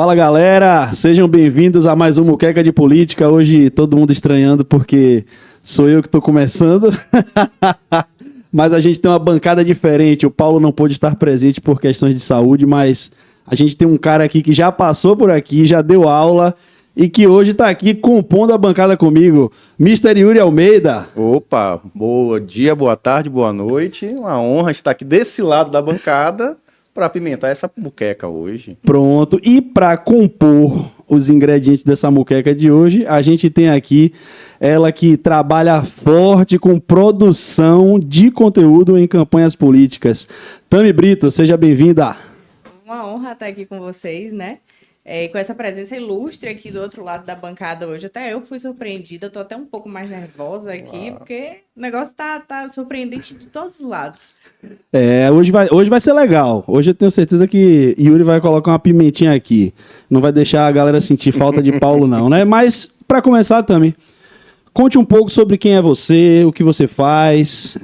Fala galera, sejam bem-vindos a mais um Muqueca de Política. Hoje todo mundo estranhando porque sou eu que estou começando, mas a gente tem uma bancada diferente. O Paulo não pôde estar presente por questões de saúde, mas a gente tem um cara aqui que já passou por aqui, já deu aula e que hoje está aqui compondo a bancada comigo, Mr. Yuri Almeida. Opa, bom dia, boa tarde, boa noite. Uma honra estar aqui desse lado da bancada para apimentar essa muqueca hoje. Pronto, e para compor os ingredientes dessa muqueca de hoje, a gente tem aqui ela que trabalha forte com produção de conteúdo em campanhas políticas. Tami Brito, seja bem-vinda. Uma honra estar aqui com vocês, né? Com essa presença ilustre aqui do outro lado da bancada hoje. Até eu fui surpreendida, estou até um pouco mais nervosa aqui, porque o negócio tá surpreendente de todos os lados. Hoje vai ser legal. Hoje eu tenho certeza que Yuri vai colocar uma pimentinha aqui. Não vai deixar a galera sentir falta de Paulo não, né? Mas, para começar, Tami, conte um pouco sobre quem é você, o que você faz,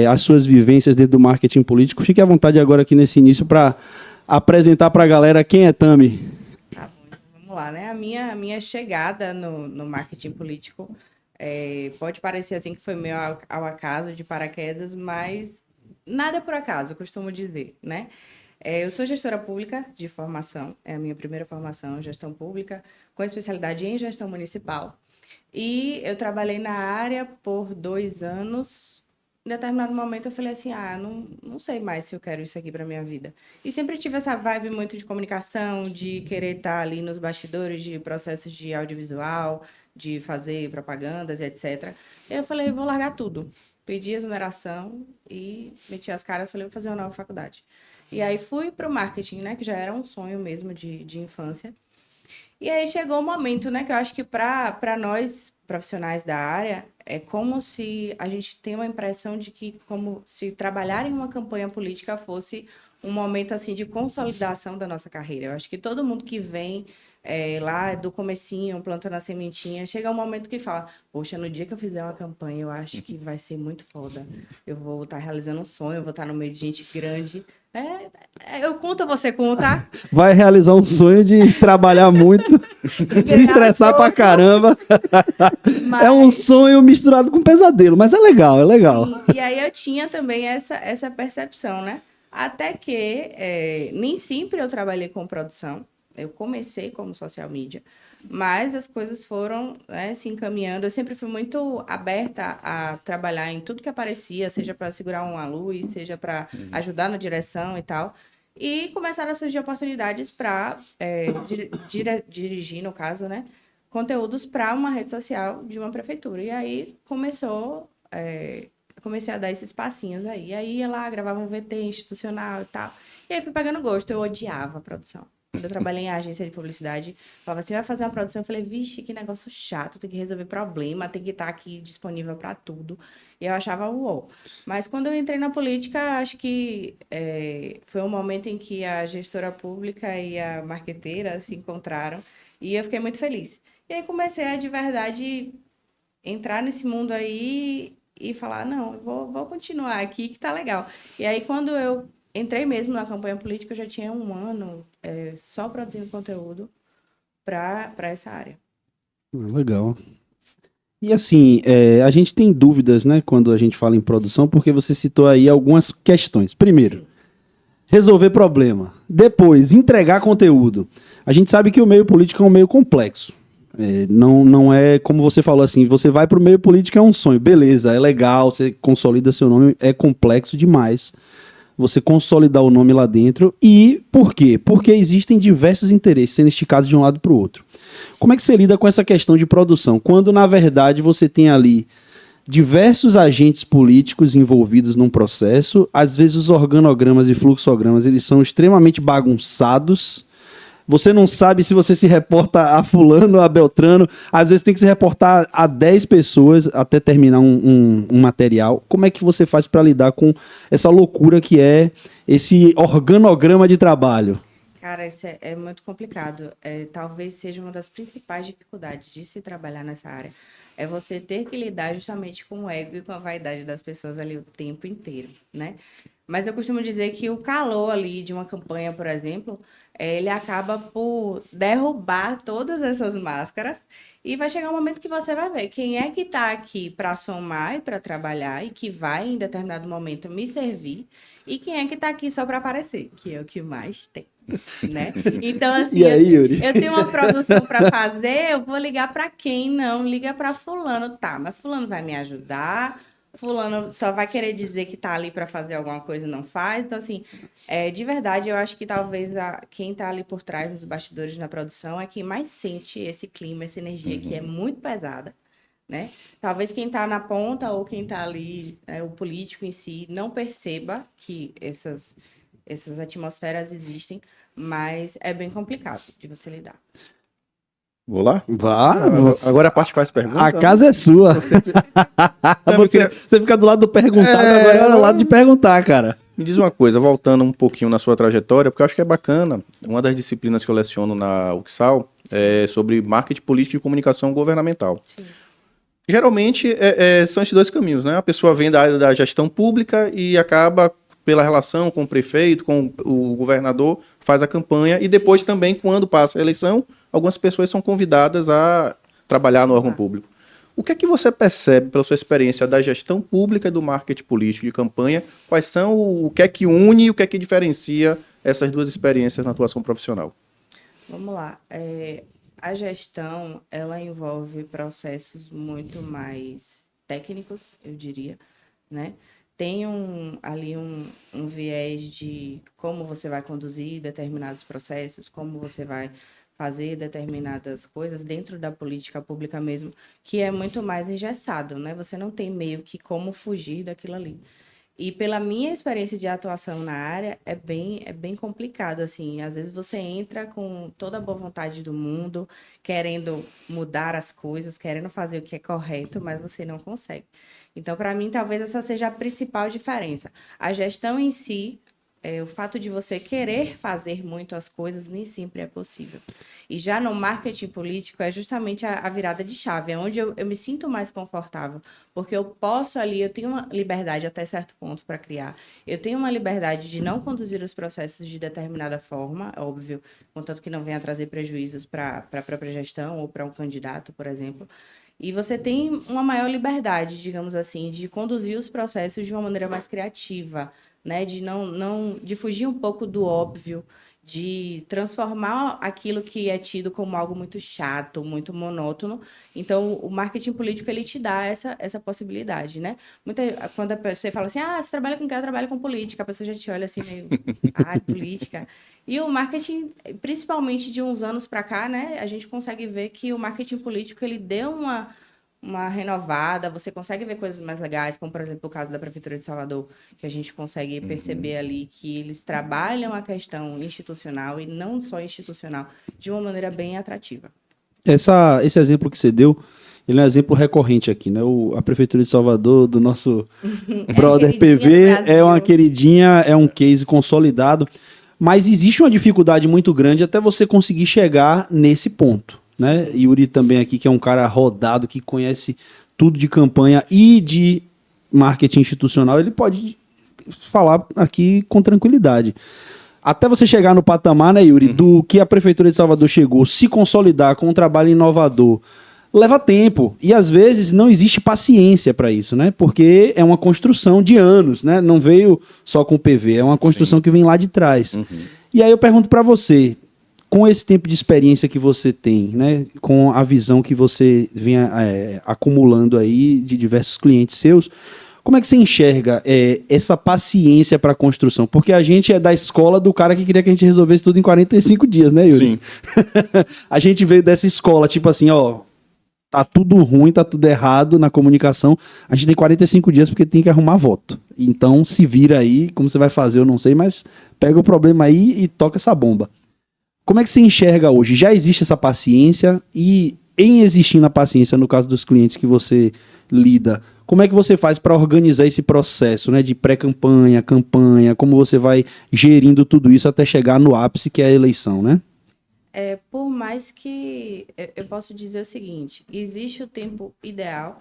as suas vivências dentro do marketing político. Fique à vontade agora aqui nesse início para apresentar para a galera quem é Tami. Vamos lá, né? A minha chegada no marketing político pode parecer assim que foi meio ao acaso, de paraquedas, mas nada é por acaso, eu costumo dizer, né? Eu sou gestora pública de formação, é a minha primeira formação, gestão pública, com especialidade em gestão municipal. E eu trabalhei na área por 2 anos. Em determinado momento eu falei assim, não sei mais se eu quero isso aqui para minha vida. E sempre tive essa vibe muito de comunicação, de querer estar ali nos bastidores de processos de audiovisual, de fazer propagandas e etc. E eu falei, vou largar tudo. Pedi exoneração e meti as caras, falei, vou fazer uma nova faculdade. E aí fui para o marketing, né, que já era um sonho mesmo de infância. E aí chegou o momento, né, que eu acho que para nós profissionais da área, é como se a gente tem uma impressão de que como se trabalhar em uma campanha política fosse um momento assim de consolidação da nossa carreira. Eu acho que todo mundo que vem lá do comecinho, plantando a sementinha, chega um momento que fala, poxa, no dia que eu fizer uma campanha, eu acho que vai ser muito foda. Eu vou estar realizando um sonho, eu vou estar no meio de gente grande. Eu conto, você conta. Vai realizar um sonho de trabalhar muito, se estressar pra caramba. Mas... É um sonho misturado com pesadelo, mas é legal, é legal. E aí eu tinha também essa percepção, né? Até que nem sempre eu trabalhei com produção. Eu comecei como social media, mas as coisas foram, né, se encaminhando. Eu sempre fui muito aberta a trabalhar em tudo que aparecia, seja para segurar uma luz, seja para ajudar na direção e tal. E começaram a surgir oportunidades para dirigir, no caso, né, conteúdos para uma rede social de uma prefeitura. E aí comecei a dar esses passinhos aí. E aí ia lá, gravava um VT institucional e tal. E aí fui pegando gosto. Eu odiava a produção. Quando eu trabalhei em agência de publicidade, falava assim, vai fazer uma produção? Eu falei, vixe, que negócio chato, tem que resolver problema, tem que estar aqui disponível para tudo. E eu achava uou. Mas quando eu entrei na política, acho que foi um momento em que a gestora pública e a marqueteira se encontraram e eu fiquei muito feliz. E aí comecei a, de verdade, entrar nesse mundo aí e falar, não, eu vou continuar aqui que tá legal. E aí quando eu entrei mesmo na campanha política, eu já tinha 1 ano só produzindo conteúdo para essa área. Legal. E assim, a gente tem dúvidas, né, quando a gente fala em produção, porque você citou aí algumas questões. Primeiro, resolver problema. Depois, entregar conteúdo. A gente sabe que o meio político é um meio complexo. Não é como você falou assim, você vai para o meio político é um sonho. Beleza, é legal, você consolida seu nome, é complexo demais você consolidar o nome lá dentro. E por quê? Porque existem diversos interesses sendo esticados de um lado para o outro. Como é que você lida com essa questão de produção? Quando, na verdade, você tem ali diversos agentes políticos envolvidos num processo, às vezes os organogramas e fluxogramas eles são extremamente bagunçados. Você não sabe se você se reporta a fulano ou a Beltrano. Às vezes tem que se reportar a 10 pessoas até terminar um material. Como é que você faz para lidar com essa loucura que é esse organograma de trabalho? Cara, isso é muito complicado. Talvez seja uma das principais dificuldades de se trabalhar nessa área. é você ter que lidar justamente com o ego e com a vaidade das pessoas ali o tempo inteiro, né? Mas eu costumo dizer que o calor ali de uma campanha, por exemplo, ele acaba por derrubar todas essas máscaras e vai chegar um momento que você vai ver quem é que está aqui para somar e para trabalhar e que vai, em determinado momento, me servir e quem é que está aqui só para aparecer, que é o que mais tem, né? Então, assim, E aí, Yuri? eu tenho uma produção para fazer, eu vou ligar para quem? Não, liga para fulano, tá, mas fulano vai me ajudar, fulano só vai querer dizer que tá ali para fazer alguma coisa e não faz. Então, assim, de verdade, eu acho que talvez quem tá ali por trás, nos bastidores na produção, é quem mais sente esse clima, essa energia que é muito pesada, né? Talvez quem tá na ponta ou quem tá ali, o político em si, não perceba que essas atmosferas existem, mas é bem complicado de você lidar. Vou lá? Vá. Agora a parte faz pergunta. A casa é sua. Você fica do lado do perguntado, agora é o lado de perguntar, cara. Me diz uma coisa, voltando um pouquinho na sua trajetória, porque eu acho que é bacana. Uma das disciplinas que eu leciono na UXAL é sobre marketing político e comunicação governamental. Sim. Geralmente são esses dois caminhos, né? A pessoa vem da área da gestão pública e acaba pela relação com o prefeito, com o governador, faz a campanha e depois também, quando passa a eleição, algumas pessoas são convidadas a trabalhar no órgão público. O que é que você percebe pela sua experiência da gestão pública e do marketing político de campanha? Quais são o que é que une e o que é que diferencia essas duas experiências na atuação profissional? Vamos lá. A gestão, ela envolve processos muito mais técnicos, eu diria, né? Tem ali um viés de como você vai conduzir determinados processos, como você vai fazer determinadas coisas dentro da política pública mesmo, que é muito mais engessado, né? Você não tem meio que como fugir daquilo ali. E pela minha experiência de atuação na área, é bem complicado, assim. Às vezes você entra com toda a boa vontade do mundo, querendo mudar as coisas, querendo fazer o que é correto, mas você não consegue. Então, para mim, talvez essa seja a principal diferença. A gestão em si, o fato de você querer fazer muito as coisas, nem sempre é possível. E já no marketing político, é justamente a virada de chave, é onde eu me sinto mais confortável, porque eu posso ali, eu tenho uma liberdade até certo ponto para criar, eu tenho uma liberdade de não conduzir os processos de determinada forma, óbvio, contanto que não venha trazer prejuízos para a própria gestão ou para um candidato, por exemplo. E você tem uma maior liberdade, digamos assim, de conduzir os processos de uma maneira mais criativa, né? De fugir um pouco do óbvio, de transformar aquilo que é tido como algo muito chato, muito monótono. Então, o marketing político, ele te dá essa possibilidade, né? Quando a pessoa fala assim, você trabalha com o quê? Eu trabalho com política. A pessoa já te olha assim meio, política. E o marketing, principalmente de uns anos para cá, né? A gente consegue ver que o marketing político, ele deu uma renovada, você consegue ver coisas mais legais, como, por exemplo, o caso da Prefeitura de Salvador, que a gente consegue perceber ali que eles trabalham a questão institucional e não só institucional, de uma maneira bem atrativa. Esse exemplo que você deu, ele é um exemplo recorrente aqui, né? A Prefeitura de Salvador, do nosso brother PV, é uma queridinha, é um case consolidado, mas existe uma dificuldade muito grande até você conseguir chegar nesse ponto, né? Yuri também aqui, que é um cara rodado, que conhece tudo de campanha e de marketing institucional, ele pode falar aqui com tranquilidade. Até você chegar no patamar, né, Yuri, do que a Prefeitura de Salvador chegou, se consolidar com um trabalho inovador, leva tempo. E às vezes não existe paciência para isso, né? Porque é uma construção de anos, né? Não veio só com o PV, é uma construção que vem lá de trás. E aí eu pergunto para você, com esse tempo de experiência que você tem, né, com a visão que você vem acumulando aí de diversos clientes seus, como é que você enxerga essa paciência para a construção? Porque a gente é da escola do cara que queria que a gente resolvesse tudo em 45 dias, né, Yuri? Sim. A gente veio dessa escola, tipo assim, tá tudo ruim, tá tudo errado na comunicação, a gente tem 45 dias porque tem que arrumar voto. Então se vira aí, como você vai fazer eu não sei, mas pega o problema aí e toca essa bomba. Como é que você enxerga hoje? Já existe essa paciência? E em existindo a paciência, no caso dos clientes que você lida, como é que você faz para organizar esse processo, né, de pré-campanha, campanha, como você vai gerindo tudo isso até chegar no ápice que é a eleição, né? Por mais que eu posso dizer o seguinte, existe o tempo ideal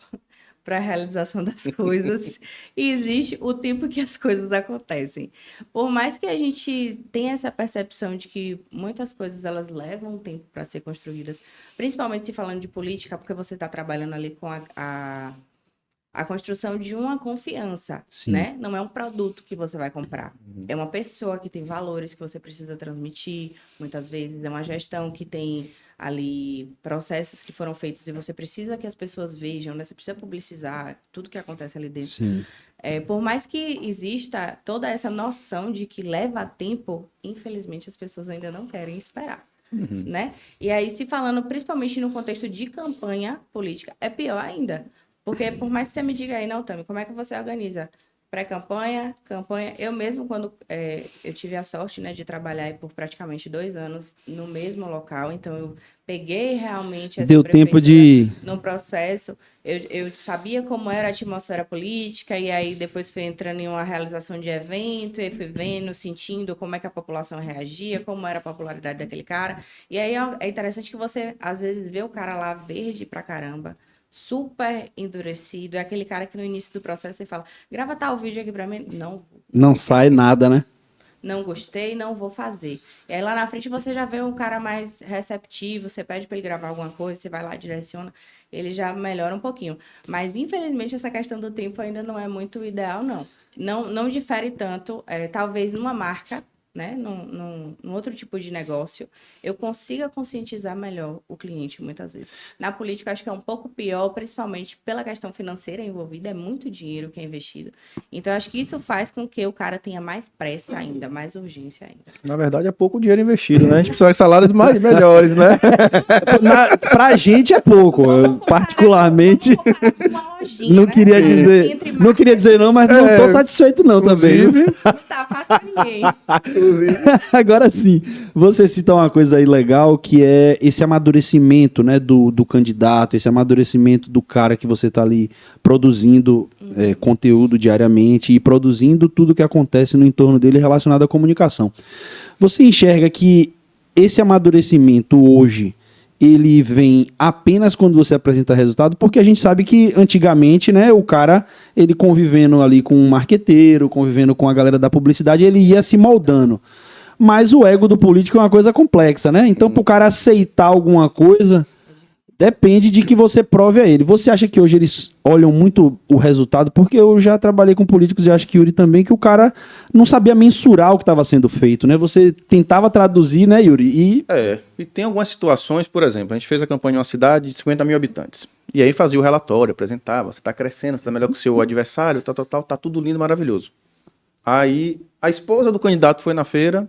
para a realização das coisas e existe o tempo que as coisas acontecem. Por mais que a gente tenha essa percepção de que muitas coisas elas levam tempo para ser construídas, principalmente se falando de política, porque você está trabalhando ali com a construção de uma confiança, Sim. né? Não é um produto que você vai comprar. É uma pessoa que tem valores que você precisa transmitir. Muitas vezes é uma gestão que tem ali processos que foram feitos e você precisa que as pessoas vejam, né? Você precisa publicizar tudo que acontece ali dentro. Sim. Por mais que exista toda essa noção de que leva tempo, infelizmente as pessoas ainda não querem esperar. Né? E aí, se falando principalmente no contexto de campanha política, é pior ainda. Porque por mais que você me diga aí, não, Tami, como é que você organiza pré-campanha, campanha? Eu mesmo, quando eu tive a sorte, né, de trabalhar aí por praticamente 2 anos no mesmo local, então eu peguei realmente essa Deu tempo de... no processo, eu sabia como era a atmosfera política, e aí depois fui entrando em uma realização de evento, e fui vendo, sentindo como é que a população reagia, como era a popularidade daquele cara. E aí é interessante que você, às vezes, vê o cara lá verde pra caramba, super endurecido, é aquele cara que no início do processo você fala, grava tal vídeo aqui pra mim. Não sai nada, né? Não gostei, não vou fazer. E aí lá na frente você já vê um cara mais receptivo, você pede para ele gravar alguma coisa, você vai lá, direciona, ele já melhora um pouquinho. Mas infelizmente essa questão do tempo ainda não é muito ideal, não. Não difere tanto, talvez numa marca, né, num outro tipo de negócio, eu consiga conscientizar melhor o cliente, muitas vezes. Na política, acho que é um pouco pior, principalmente pela questão financeira envolvida, é muito dinheiro que é investido. Então, acho que isso faz com que o cara tenha mais pressa ainda, mais urgência ainda. Na verdade, é pouco dinheiro investido, né? A gente precisa de salários melhores, né? Pra gente é pouco. Eu, particularmente, não queria dizer, não queria dizer não, mas não tô satisfeito não também. Inclusive, Não tá fácil ninguém. Agora sim, você cita uma coisa aí legal, que é esse amadurecimento, né, do candidato, esse amadurecimento do cara que você tá ali produzindo conteúdo diariamente e produzindo tudo que acontece no entorno dele relacionado à comunicação. Você enxerga que esse amadurecimento hoje, ele vem apenas quando você apresenta resultado? Porque a gente sabe que antigamente, né, o cara, ele convivendo ali com um marqueteiro, convivendo com a galera da publicidade, ele ia se moldando. Mas o ego do político é uma coisa complexa, né? Então, pro cara aceitar alguma coisa, depende de que você prove a ele. Você acha que hoje eles olham muito o resultado? Porque eu já trabalhei com políticos e acho que Yuri também, que o cara não sabia mensurar o que estava sendo feito, né? Você tentava traduzir, né, Yuri? E tem algumas situações, por exemplo, a gente fez a campanha em uma cidade de 50 mil habitantes. E aí fazia o relatório, apresentava, você está crescendo, você está melhor que o seu adversário, tá tudo lindo, maravilhoso. Aí a esposa do candidato foi na feira,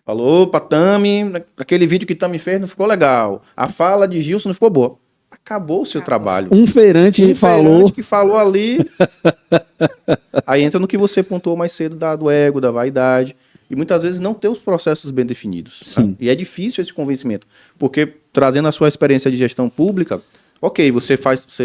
falou, opa, Tami, aquele vídeo que Tami fez não ficou legal. A fala de Gilson não ficou boa. Acabou o seu trabalho. Um feirante falou. Que falou ali. Aí entra no que você pontuou mais cedo do ego, da vaidade. E muitas vezes não ter os processos bem definidos. Sim. Né? E é difícil esse convencimento. Porque trazendo a sua experiência de gestão pública, ok, você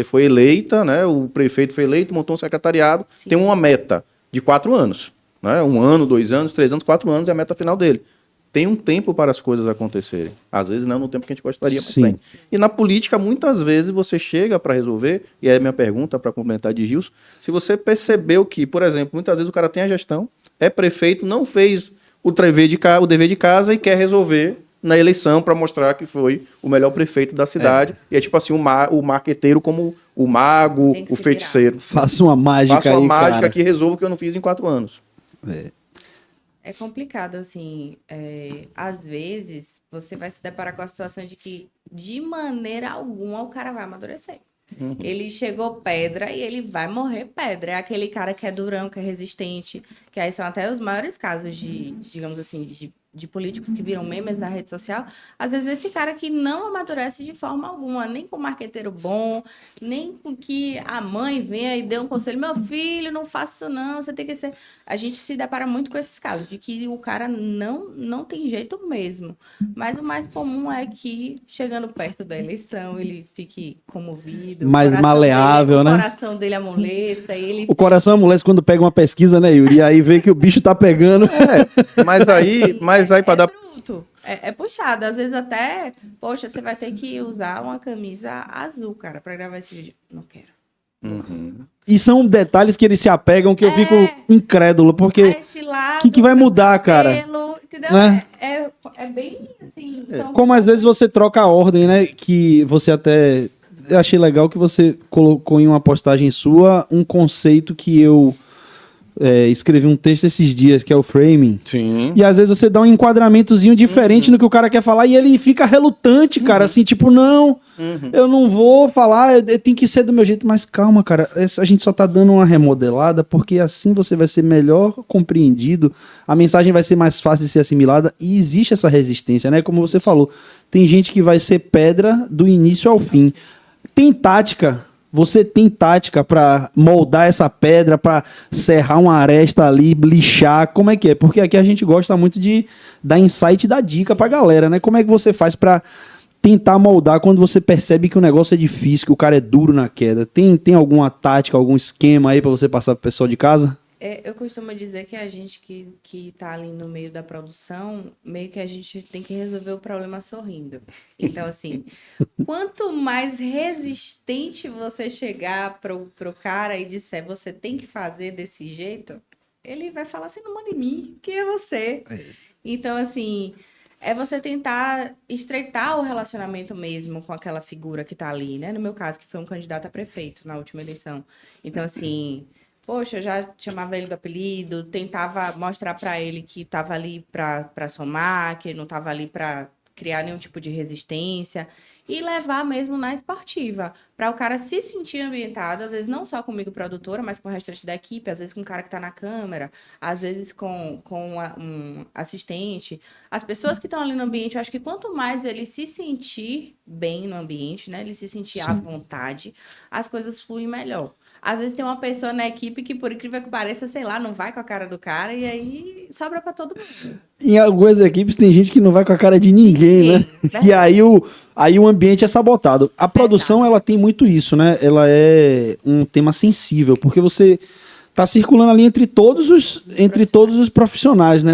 foi eleita, né? O prefeito foi eleito, montou um secretariado, Sim. tem uma meta de 4 anos. Né? 1 ano, 2 anos, 3 anos, 4 anos é a meta final dele. Tem um tempo para as coisas acontecerem. Às vezes não no tempo que a gente gostaria, mas Sim. tem. E na política, muitas vezes, você chega para resolver, e é a minha pergunta para complementar de Gilson, se você percebeu que, por exemplo, muitas vezes o cara tem a gestão, é prefeito, não fez o dever de casa e quer resolver na eleição para mostrar que foi o melhor prefeito da cidade. E é tipo assim, o marqueteiro como o mago, o feiticeiro. Faça uma mágica aí, Faça uma mágica cara. que resolva o que eu não fiz em 4 anos. É complicado, assim, às vezes você vai se deparar com a situação de que, de maneira alguma, o cara vai amadurecer. Ele chegou pedra e ele vai morrer pedra. É aquele cara que é durão, que é resistente, que aí são até os maiores casos de, digamos assim, de políticos que viram memes na rede social. Às vezes esse cara que não amadurece de forma alguma, nem com um marqueteiro bom, nem com que a mãe venha e dê um conselho, meu filho, não faça isso não, você tem que ser... A gente se depara muito com esses casos, de que o cara não tem jeito mesmo. Mas o mais comum é que, chegando perto da eleição, ele fique comovido. Mais maleável, né? O coração dele amoleça. O coração amolece quando pega uma pesquisa, né, Yuri? E aí vê que o bicho tá pegando. Mas aí para dar... Pronto. É puxado. Às vezes até, poxa, você vai ter que usar uma camisa azul, cara, pra gravar esse vídeo. Não quero. E são detalhes que eles se apegam que eu fico incrédulo, porque Esse lado, o que vai mudar, cara? cabelo, entendeu? Né? É bem assim. Então, Como às vezes você troca a ordem, né? Que você até... Eu achei legal que você colocou em uma postagem sua um conceito que eu escrevi um texto esses dias, que é o framing. Sim. E às vezes você dá um enquadramentozinho diferente no que o cara quer falar e ele fica relutante, cara, assim, tipo, não, eu não vou falar, tem que ser do meu jeito, mas calma, cara, a gente só tá dando uma remodelada porque assim você vai ser melhor compreendido, a mensagem vai ser mais fácil de ser assimilada e existe essa resistência, né? Como você falou, tem gente que vai ser pedra do início ao fim. Tem tática. Você tem tática pra moldar essa pedra, pra serrar uma aresta ali, lixar, como é que é? Porque aqui a gente gosta muito de dar insight e dar dica pra galera, né? Como é que você faz pra tentar moldar quando você percebe que o negócio é difícil, que o cara é duro na queda? Tem alguma tática, algum esquema aí pra você passar pro pessoal de casa? eu costumo dizer que a gente que tá ali no meio da produção, meio que a gente tem que resolver o problema sorrindo. Então, assim, quanto mais resistente você chegar pro cara e disser você tem que fazer desse jeito, ele vai falar assim, não manda em mim, quem é você? Então, assim, é você tentar estreitar o relacionamento mesmo com aquela figura que tá ali, né? No meu caso, que foi um candidato a prefeito na última eleição. Então, assim... Poxa, eu já chamava ele do apelido, tentava mostrar para ele que estava ali para somar, que ele não estava ali para criar nenhum tipo de resistência e levar mesmo na esportiva, para o cara se sentir ambientado, às vezes não só comigo, produtora, mas com o restante da equipe, às vezes com o cara que está na câmera, às vezes com um assistente. As pessoas que estão ali no ambiente, eu acho que quanto mais ele se sentir bem no ambiente, né, ele se sentir à vontade, as coisas fluem melhor. Às vezes tem uma pessoa na equipe que, por incrível que pareça, sei lá, não vai com a cara do cara e aí sobra pra todo mundo. Em algumas equipes tem gente que não vai com a cara de ninguém, né? Verdade. E aí o ambiente é sabotado. A produção, ela tem muito isso, né? Ela é um tema sensível, porque você tá circulando ali entre todos os profissionais, né?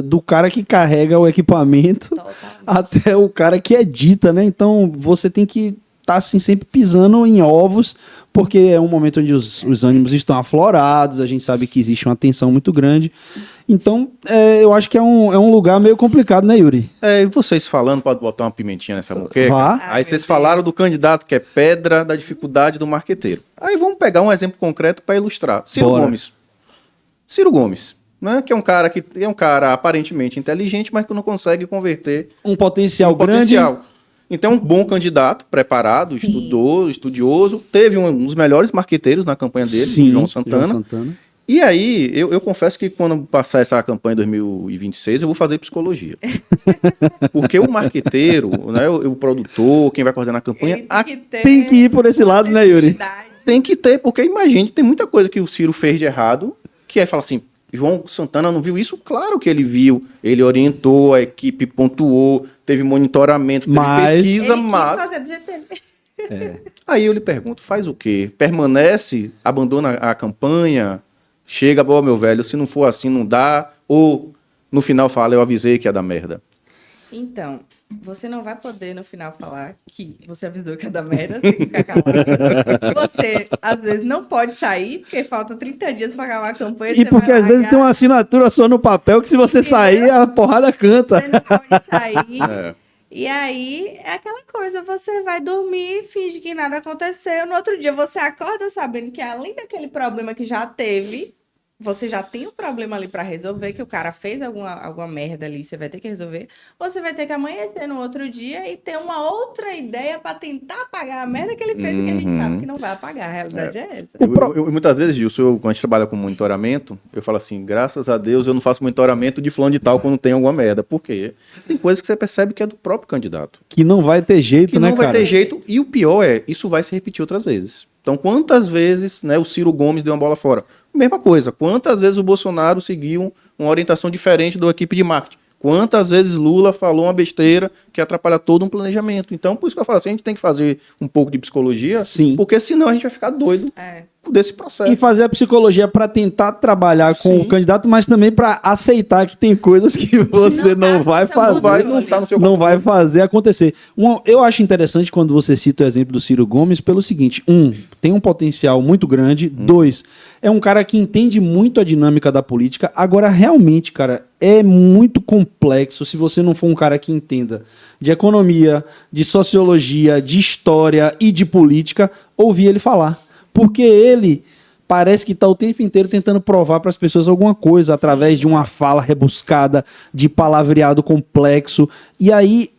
Do cara que carrega o equipamento Totalmente. até o cara que edita, né? Então você tem que tá assim sempre pisando em ovos, porque é um momento onde os ânimos estão aflorados, a gente sabe que existe uma tensão muito grande. Então, eu acho que é um lugar meio complicado, né, Yuri? E vocês falando, pode botar uma pimentinha nessa moqueca? Vá. Aí vocês falaram do candidato que é pedra da dificuldade do marqueteiro. Aí vamos pegar um exemplo concreto para ilustrar. Ciro Bora. Gomes. Ciro Gomes, né, que é um cara aparentemente inteligente, mas que não consegue converter Um potencial um grande. potencial. Então, um bom candidato, preparado, Sim. estudioso, teve um dos melhores marqueteiros na campanha dele, Sim, o João Santana. E aí, eu confesso que quando passar essa campanha em 2026, eu vou fazer psicologia. Porque o marqueteiro, né, o produtor, quem vai coordenar a campanha, Ele Tem que ir por esse lado, né, Yuri? tem que ter, porque imagine, tem muita coisa que o Ciro fez de errado, que aí fala assim, João Santana não viu isso? Claro que ele viu, ele orientou, a equipe pontuou, teve monitoramento, teve pesquisa, mas... fazer do jeito dele. Aí eu lhe pergunto, faz o quê? Permanece, abandona a campanha, chega, bom, meu velho, se não for assim não dá, ou no final fala, eu avisei que ia dar merda. Então, você não vai poder no final falar que você avisou que ia dar merda, tem que ficar calado. Você, às vezes, não pode sair, porque faltam 30 dias para acabar a campanha. E você porque vai às vezes largar, tem uma assinatura sua no papel que se você sair, a porrada canta. Você não pode sair. É. E aí, é aquela coisa, você vai dormir, finge que nada aconteceu. No outro dia, você acorda sabendo que além daquele problema que já teve, você já tem um problema ali para resolver, que o cara fez alguma merda ali, você vai ter que resolver. Você vai ter que amanhecer no outro dia e ter uma outra ideia para tentar apagar a merda que ele fez e que a gente sabe que não vai apagar. A realidade é essa. Muitas vezes, Gilson, quando a gente trabalha com monitoramento, eu falo assim, graças a Deus eu não faço monitoramento de fulano de tal quando tem alguma merda. Por quê? Tem coisas que você percebe que é do próprio candidato. Que não vai ter jeito, Que né, não vai cara? ter jeito, e o pior é, isso vai se repetir outras vezes. Então, quantas vezes, né, o Ciro Gomes deu uma bola fora? Mesma coisa. Quantas vezes o Bolsonaro seguiu uma orientação diferente da equipe de marketing? Quantas vezes Lula falou uma besteira que atrapalha todo um planejamento? Então, por isso que eu falo assim, a gente tem que fazer um pouco de psicologia, Sim. porque senão a gente vai ficar doido. desse processo. E fazer a psicologia para tentar trabalhar com Sim. o candidato, mas também para aceitar que tem coisas que você não vai fazer, não tá no seu não vai fazer acontecer. Eu acho interessante quando você cita o exemplo do Ciro Gomes pelo seguinte: tem um potencial muito grande. 2, é um cara que entende muito a dinâmica da política. Agora, realmente, cara, é muito complexo se você não for um cara que entenda de economia, de sociologia, de história e de política, ouvir ele falar. Porque ele parece que está o tempo inteiro tentando provar para as pessoas alguma coisa através de uma fala rebuscada, de palavreado complexo. E aí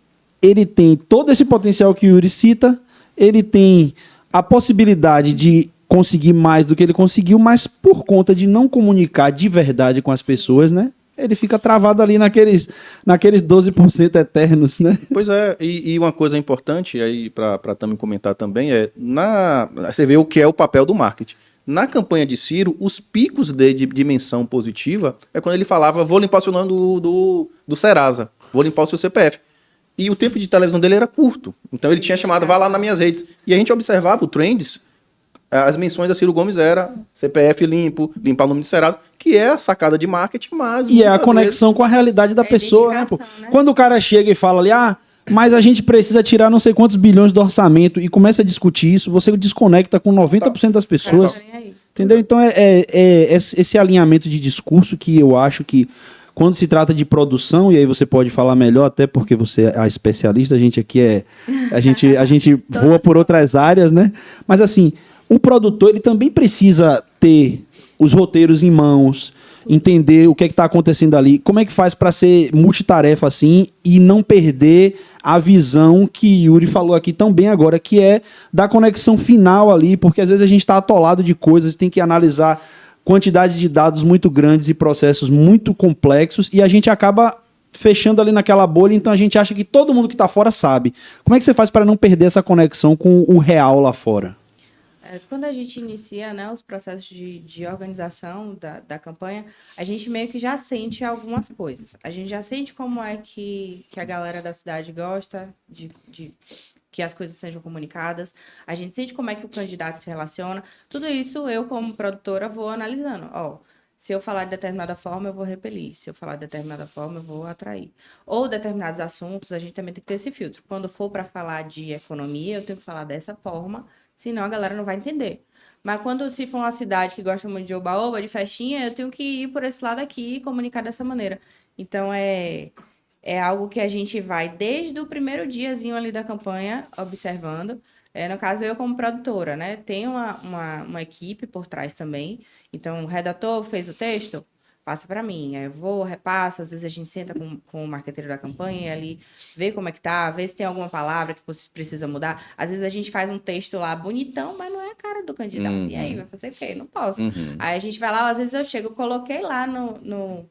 ele tem todo esse potencial que o Yuri cita, ele tem a possibilidade de conseguir mais do que ele conseguiu, mas por conta de não comunicar de verdade com as pessoas, né? Ele fica travado ali naqueles 12% eternos, né? Pois é, e uma coisa importante aí para também comentar também você vê o que é o papel do marketing. Na campanha de Ciro, os picos de dimensão positiva é quando ele falava: vou limpar o seu nome do Serasa, vou limpar o seu CPF. E o tempo de televisão dele era curto. Então ele tinha chamado: vá lá nas minhas redes. E a gente observava o Trends, as menções da Ciro Gomes era CPF limpo, limpar o nome de Serasa, que é a sacada de marketing, mas... E é a conexão com a realidade da pessoa, né, pô? Né? Quando o cara chega e fala ali, mas a gente precisa tirar não sei quantos bilhões do orçamento e começa a discutir isso, você desconecta com 90% das pessoas. Entendeu? Então é esse alinhamento de discurso que eu acho que quando se trata de produção, e aí você pode falar melhor, até porque você é a especialista, a gente aqui a gente voa por outras áreas, né? Mas assim, o produtor ele também precisa ter os roteiros em mãos, entender o que está acontecendo ali, como é que faz para ser multitarefa assim e não perder a visão que Yuri falou aqui tão bem agora, que é da conexão final ali, porque às vezes a gente está atolado de coisas, tem que analisar quantidade de dados muito grandes e processos muito complexos e a gente acaba fechando ali naquela bolha, então a gente acha que todo mundo que está fora sabe. Como é que você faz para não perder essa conexão com o real lá fora? Quando a gente inicia, né, os processos de organização da campanha, a gente meio que já sente algumas coisas. A gente já sente como é que a galera da cidade gosta de que as coisas sejam comunicadas. A gente sente como é que o candidato se relaciona. Tudo isso eu, como produtora, vou analisando. Se eu falar de determinada forma, eu vou repelir. Se eu falar de determinada forma, eu vou atrair. Ou determinados assuntos, a gente também tem que ter esse filtro. Quando for para falar de economia, eu tenho que falar dessa forma, senão a galera não vai entender. Mas quando se for uma cidade que gosta muito de oba-oba, de festinha, eu tenho que ir por esse lado aqui e comunicar dessa maneira. Então, é algo que a gente vai desde o primeiro diazinho ali da campanha, observando. No caso, eu como produtora, né? Tem uma equipe por trás também. Então, o redator fez o texto, passa para mim. Aí eu vou, repasso. Às vezes a gente senta com o marqueteiro da campanha e ali vê como é que tá, vê se tem alguma palavra que precisa mudar. Às vezes a gente faz um texto lá bonitão, mas não é a cara do candidato. Uhum. E aí, vai fazer o quê? Não posso. Uhum. Aí a gente vai lá, às vezes eu chego, coloquei lá no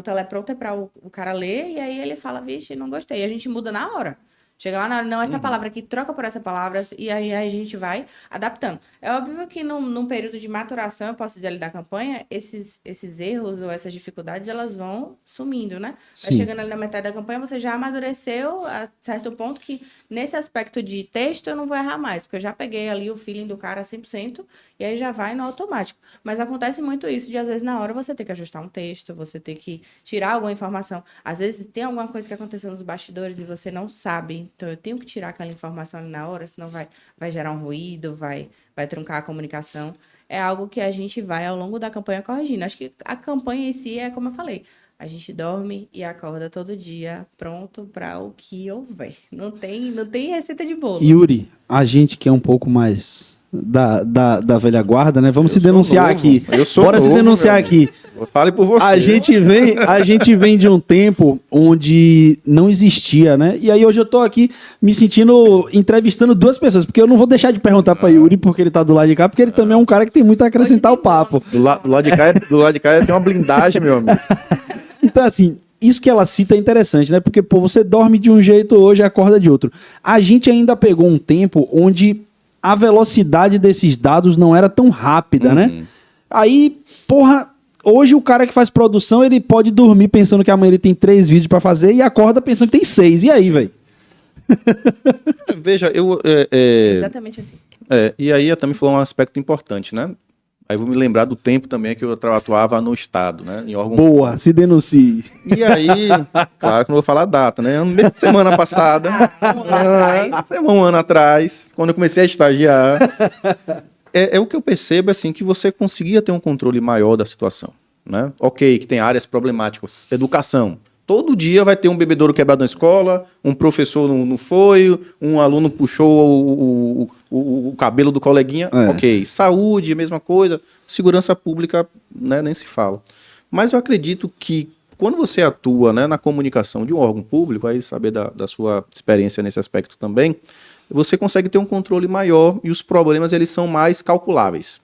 teleprompter para o cara ler, e aí ele fala: vixe, não gostei. E a gente muda na hora. Chega lá, não, essa palavra aqui, troca por essa palavra, e aí a gente vai adaptando. É óbvio que num período de maturação, eu posso dizer ali da campanha, esses erros ou essas dificuldades, elas vão sumindo, né? Vai chegando ali na metade da campanha, você já amadureceu a certo ponto que, nesse aspecto de texto, eu não vou errar mais, porque eu já peguei ali o feeling do cara 100%, e aí já vai no automático. Mas acontece muito isso, de às vezes na hora você ter que ajustar um texto, você ter que tirar alguma informação. Às vezes tem alguma coisa que aconteceu nos bastidores e você não sabe. Então, eu tenho que tirar aquela informação ali na hora, senão vai gerar um ruído, vai truncar a comunicação. É algo que a gente vai, ao longo da campanha, corrigindo. Acho que a campanha em si é como eu falei. A gente dorme e acorda todo dia pronto para o que houver. Não tem receita de bolo. Yuri, a gente que é um pouco mais da velha guarda, né? Vamos se denunciar aqui. Bora se denunciar aqui. Fale por você. A gente vem de um tempo onde não existia, né? E aí hoje eu tô aqui me sentindo entrevistando duas pessoas, porque eu não vou deixar de perguntar para Yuri porque ele tá do lado de cá, porque ele também é um cara que tem muito a acrescentar ao papo. Do lado de cá tem uma blindagem, meu amigo. Então, assim, isso que ela cita é interessante, né? Porque, pô, você dorme de um jeito hoje e acorda de outro. A gente ainda pegou um tempo onde a velocidade desses dados não era tão rápida, né? Aí, porra, hoje o cara que faz produção, ele pode dormir pensando que amanhã ele tem 3 vídeos pra fazer e acorda pensando que tem 6. E aí, velho? Veja, Exatamente assim. E aí eu também falou um aspecto importante, né? Aí vou me lembrar do tempo também que eu atuava no Estado, né? Em órgão. Boa, se denuncie. E aí, claro que não vou falar a data, né? Semana passada, um ano atrás, quando eu comecei a estagiar, é o que eu percebo, assim, que você conseguia ter um controle maior da situação, né? Ok, que tem áreas problemáticas, educação. Todo dia vai ter um bebedouro quebrado na escola, um professor não foi, um aluno puxou o cabelo do coleguinha. Ok, saúde, mesma coisa. Segurança pública, né, nem se fala. Mas eu acredito que quando você atua, né, na comunicação de um órgão público, aí saber da sua experiência nesse aspecto também, você consegue ter um controle maior e os problemas eles são mais calculáveis.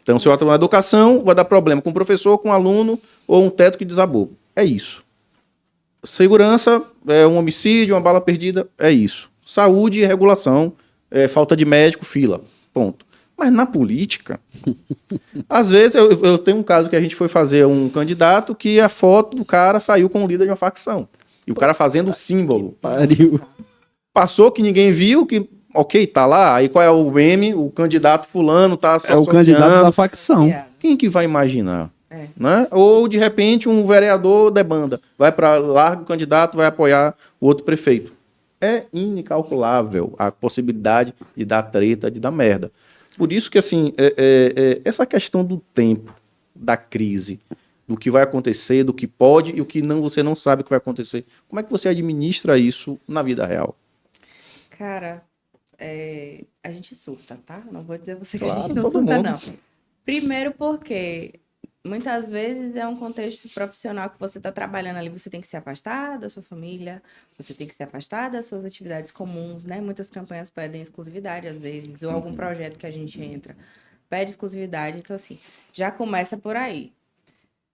Então, se eu atuo na educação, vai dar problema com o professor, com o aluno ou um teto que desabou. É isso. Segurança, um homicídio, uma bala perdida, é isso. Saúde e regulação, falta de médico, fila, ponto. Mas na política, às vezes eu tenho um caso que a gente foi fazer um candidato que a foto do cara saiu com o líder de uma facção. E o cara fazendo o símbolo. Pariu. Passou que ninguém viu, que ok, tá lá, aí qual é o meme? O candidato fulano tá É o candidato da facção. Quem que vai imaginar? Né? Ou, de repente, um vereador debanda, vai para larga o candidato, vai apoiar o outro prefeito. É incalculável a possibilidade de dar treta, de dar merda. Por isso que, assim, essa questão do tempo, da crise, do que vai acontecer, do que pode e o que você não sabe que vai acontecer, como é que você administra isso na vida real? Cara, a gente surta, tá? Não vou dizer você que Claro, a gente não todo surta, mundo. não. Primeiro porque muitas vezes é um contexto profissional que você está trabalhando ali, você tem que se afastar da sua família, você tem que se afastar das suas atividades comuns, né? Muitas campanhas pedem exclusividade às vezes, ou algum projeto que a gente entra pede exclusividade, então assim, já começa por aí.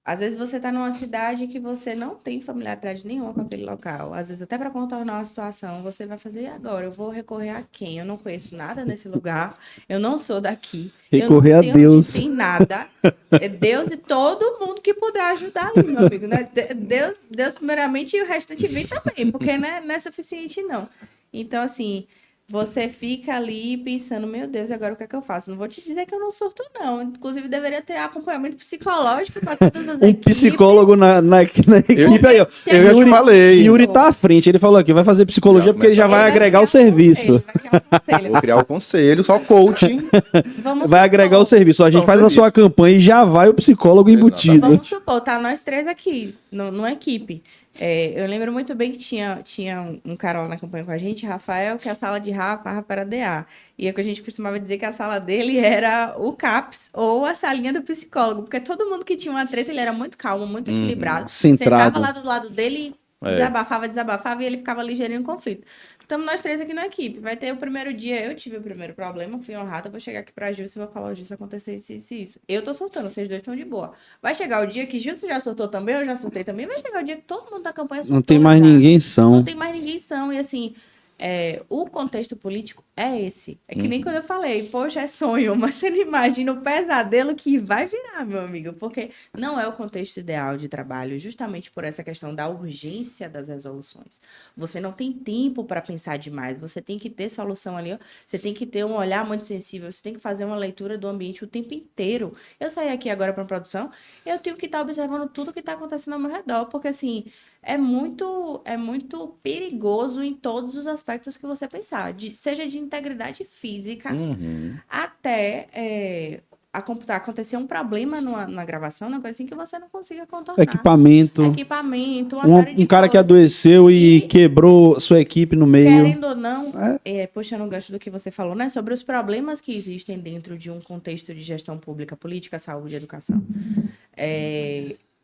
Às vezes você está numa cidade que você não tem familiaridade nenhuma com aquele local. Às vezes até para contornar uma situação, você vai fazer, e agora? Eu vou recorrer a quem? Eu não conheço nada nesse lugar, eu não sou daqui. Recorrer eu a não Deus. Tem nada. É Deus e todo mundo que puder ajudar ali, meu amigo. Né? Deus primeiramente e o restante vir também, porque né, não é suficiente, não. Então, assim... Você fica ali pensando, meu Deus, agora o que é que eu faço? Não vou te dizer que eu não surto, não. Inclusive, deveria ter acompanhamento psicológico para todas as equipes. Psicólogo na equipe aí, ó. Eu já te falei. Yuri tá à frente, ele falou aqui, vai fazer psicologia porque ele já vai agregar o serviço. Vou criar o conselho, só coaching. Vai agregar o serviço. A gente faz a sua campanha e já vai o psicólogo embutido. Vamos supor, tá nós três aqui, numa equipe. Eu lembro muito bem que tinha um cara lá na campanha com a gente, Rafael, que a sala de Rafa era DA. E é que a gente costumava dizer que a sala dele era o CAPS ou a salinha do psicólogo, porque todo mundo que tinha uma treta, ele era muito calmo, muito equilibrado. Centrado. Sentava lá do lado dele, desabafava e ele ficava ali gerindo o conflito. Estamos nós três aqui na equipe. Vai ter o primeiro dia, eu tive o primeiro problema, fui honrada, vou chegar aqui pra Gil e vou falar, Gil, se acontecer isso, isso e isso. Eu tô soltando, vocês dois estão de boa. Vai chegar o dia que Gil já soltou também, eu já soltei também, vai chegar o dia que todo mundo da campanha soltou. Não tem mais ninguém são. Não tem mais ninguém são. E assim, o contexto político é esse. É que nem quando eu falei, poxa, é sonho, mas você não imagina o pesadelo que vai virar, meu amigo, porque não é o contexto ideal de trabalho, justamente por essa questão da urgência das resoluções. Você não tem tempo para pensar demais, você tem que ter solução ali, você tem que ter um olhar muito sensível, você tem que fazer uma leitura do ambiente o tempo inteiro. Eu saí aqui agora para produção, eu tenho que estar observando tudo que está acontecendo ao meu redor, porque assim, é muito perigoso em todos os aspectos que você pensar, seja de integridade física até acontecer um problema na gravação, uma coisa assim que você não consiga contornar. Equipamento, uma série de um cara que coisas. adoeceu e quebrou sua equipe no meio. Querendo ou não, puxando o gancho do que você falou, né, sobre os problemas que existem dentro de um contexto de gestão pública, política, saúde e educação.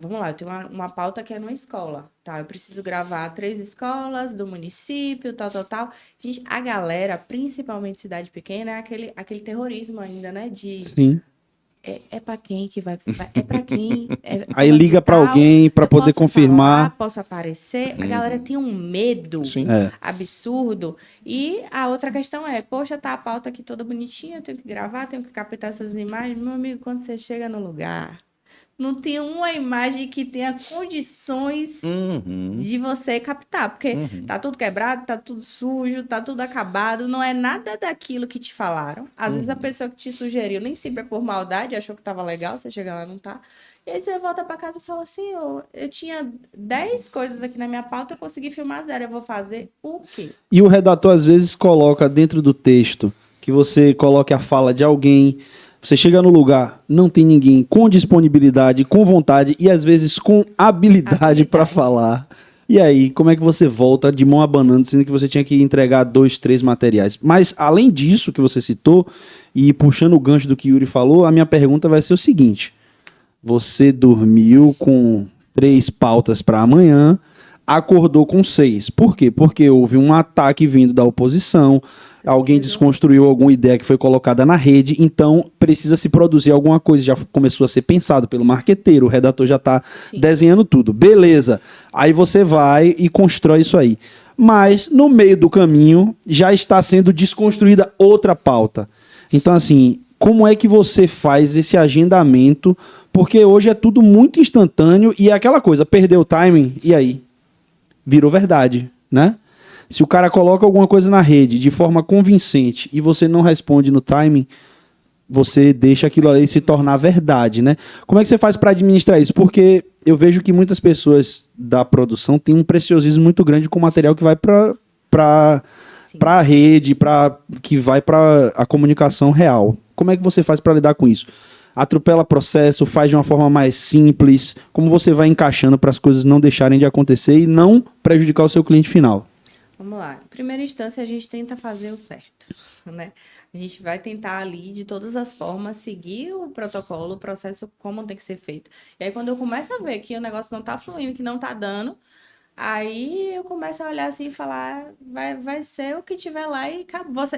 Vamos lá, eu tenho uma pauta que é numa escola, tá? Eu preciso gravar 3 escolas do município, tal. Gente, a galera, principalmente cidade pequena, é aquele terrorismo ainda, né? Sim. É para quem que vai... É para quem? Aí liga para alguém para poder confirmar. Falar, posso aparecer. A galera tem um medo absurdo. E a outra questão poxa, tá a pauta aqui toda bonitinha, eu tenho que gravar, tenho que captar essas imagens. Meu amigo, quando você chega no lugar... não tem uma imagem que tenha condições de você captar, porque tá tudo quebrado, tá tudo sujo, tá tudo acabado, não é nada daquilo que te falaram. Às vezes a pessoa que te sugeriu nem sempre é por maldade, achou que tava legal, você chega lá, não tá. E aí você volta pra casa e fala assim, eu tinha 10 coisas aqui na minha pauta, eu consegui filmar 0, eu vou fazer o quê? E o redator às vezes coloca dentro do texto que você coloque a fala de alguém, você chega no lugar, não tem ninguém com disponibilidade, com vontade e às vezes com habilidade para falar. E aí, como é que você volta de mão abanando, sendo que você tinha que entregar 2, 3 materiais? Mas, além disso que você citou, e puxando o gancho do que Yuri falou, a minha pergunta vai ser o seguinte. Você dormiu com 3 pautas para amanhã, acordou com 6. Por quê? Porque houve um ataque vindo da oposição, alguém desconstruiu alguma ideia que foi colocada na rede, então precisa se produzir alguma coisa, já começou a ser pensado pelo marqueteiro, o redator já está desenhando tudo. Beleza, aí você vai e constrói isso aí. Mas no meio do caminho já está sendo desconstruída outra pauta. Então assim, como é que você faz esse agendamento? Porque hoje é tudo muito instantâneo e é aquela coisa, perdeu o timing, e aí? Virou verdade, né? Se o cara coloca alguma coisa na rede de forma convincente e você não responde no timing, você deixa aquilo ali se tornar verdade, né? Como é que você faz para administrar isso? Porque eu vejo que muitas pessoas da produção têm um preciosismo muito grande com o material que vai para a rede, que vai para a comunicação real. Como é que você faz para lidar com isso? Atropela processo, faz de uma forma mais simples? Como você vai encaixando para as coisas não deixarem de acontecer e não prejudicar o seu cliente final? Vamos lá. Em primeira instância, a gente tenta fazer o certo, né? A gente vai tentar ali, de todas as formas, seguir o protocolo, o processo, como tem que ser feito. E aí, quando eu começo a ver que o negócio não tá fluindo, que não tá dando, aí eu começo a olhar assim e falar, vai ser o que tiver lá e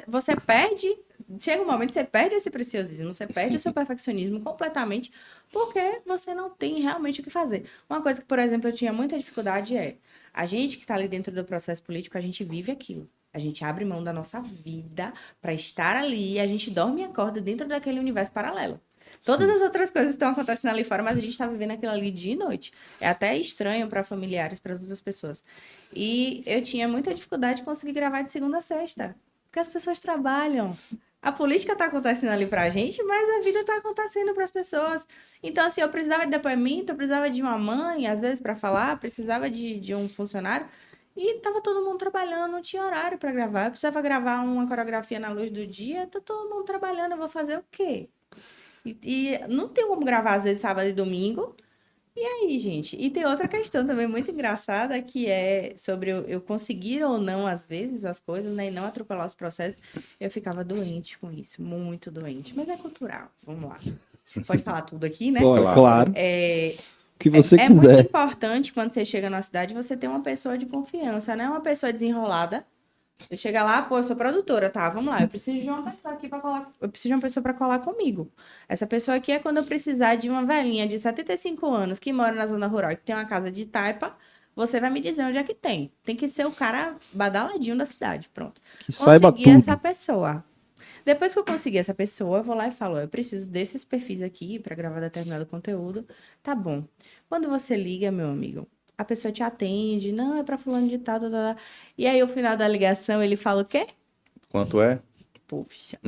você perde, chega um momento que você perde esse preciosismo, você perde o seu perfeccionismo completamente, porque você não tem realmente o que fazer. Uma coisa que, por exemplo, eu tinha muita dificuldade é, a gente que está ali dentro do processo político, a gente vive aquilo. A gente abre mão da nossa vida para estar ali, a gente dorme e acorda dentro daquele universo paralelo. Todas as outras coisas estão acontecendo ali fora, mas a gente está vivendo aquilo ali dia e noite. É até estranho para familiares, para outras pessoas. E eu tinha muita dificuldade de conseguir gravar de segunda a sexta, porque as pessoas trabalham. A política está acontecendo ali para a gente, mas a vida está acontecendo para as pessoas. Então, assim, eu precisava de depoimento, eu precisava de uma mãe, às vezes, para falar, precisava de um funcionário. E tava todo mundo trabalhando, não tinha horário para gravar. Eu precisava gravar uma coreografia na luz do dia, tá todo mundo trabalhando, eu vou fazer o quê? E não tem como gravar, às vezes, sábado e domingo. E aí, gente? E tem outra questão também muito engraçada, que é sobre eu conseguir ou não, às vezes, as coisas, né? E não atropelar os processos. Eu ficava doente com isso, muito doente. Mas é cultural, vamos lá. Pode falar tudo aqui, né? Claro. O que você É muito quiser. importante, quando você chega na cidade, você ter uma pessoa de confiança, né? Uma pessoa desenrolada. Você chega lá, pô, eu sou produtora, tá? Vamos lá, eu preciso de uma pessoa aqui para colar. Eu preciso de uma pessoa para colar comigo. Essa pessoa aqui é quando eu precisar de uma velhinha de 75 anos que mora na zona rural e que tem uma casa de taipa, você vai me dizer onde é que tem. Tem que ser o cara badaladinho da cidade, pronto. Que saiba Consegui tudo. essa pessoa. Depois que eu conseguir essa pessoa, eu vou lá e falo, eu preciso desses perfis aqui para gravar determinado conteúdo. Tá bom. Quando você liga, meu amigo, a pessoa te atende, não, é para fulano de tal, tal, tal. E aí, no final da ligação, ele fala o quê? Quanto é? Puxa.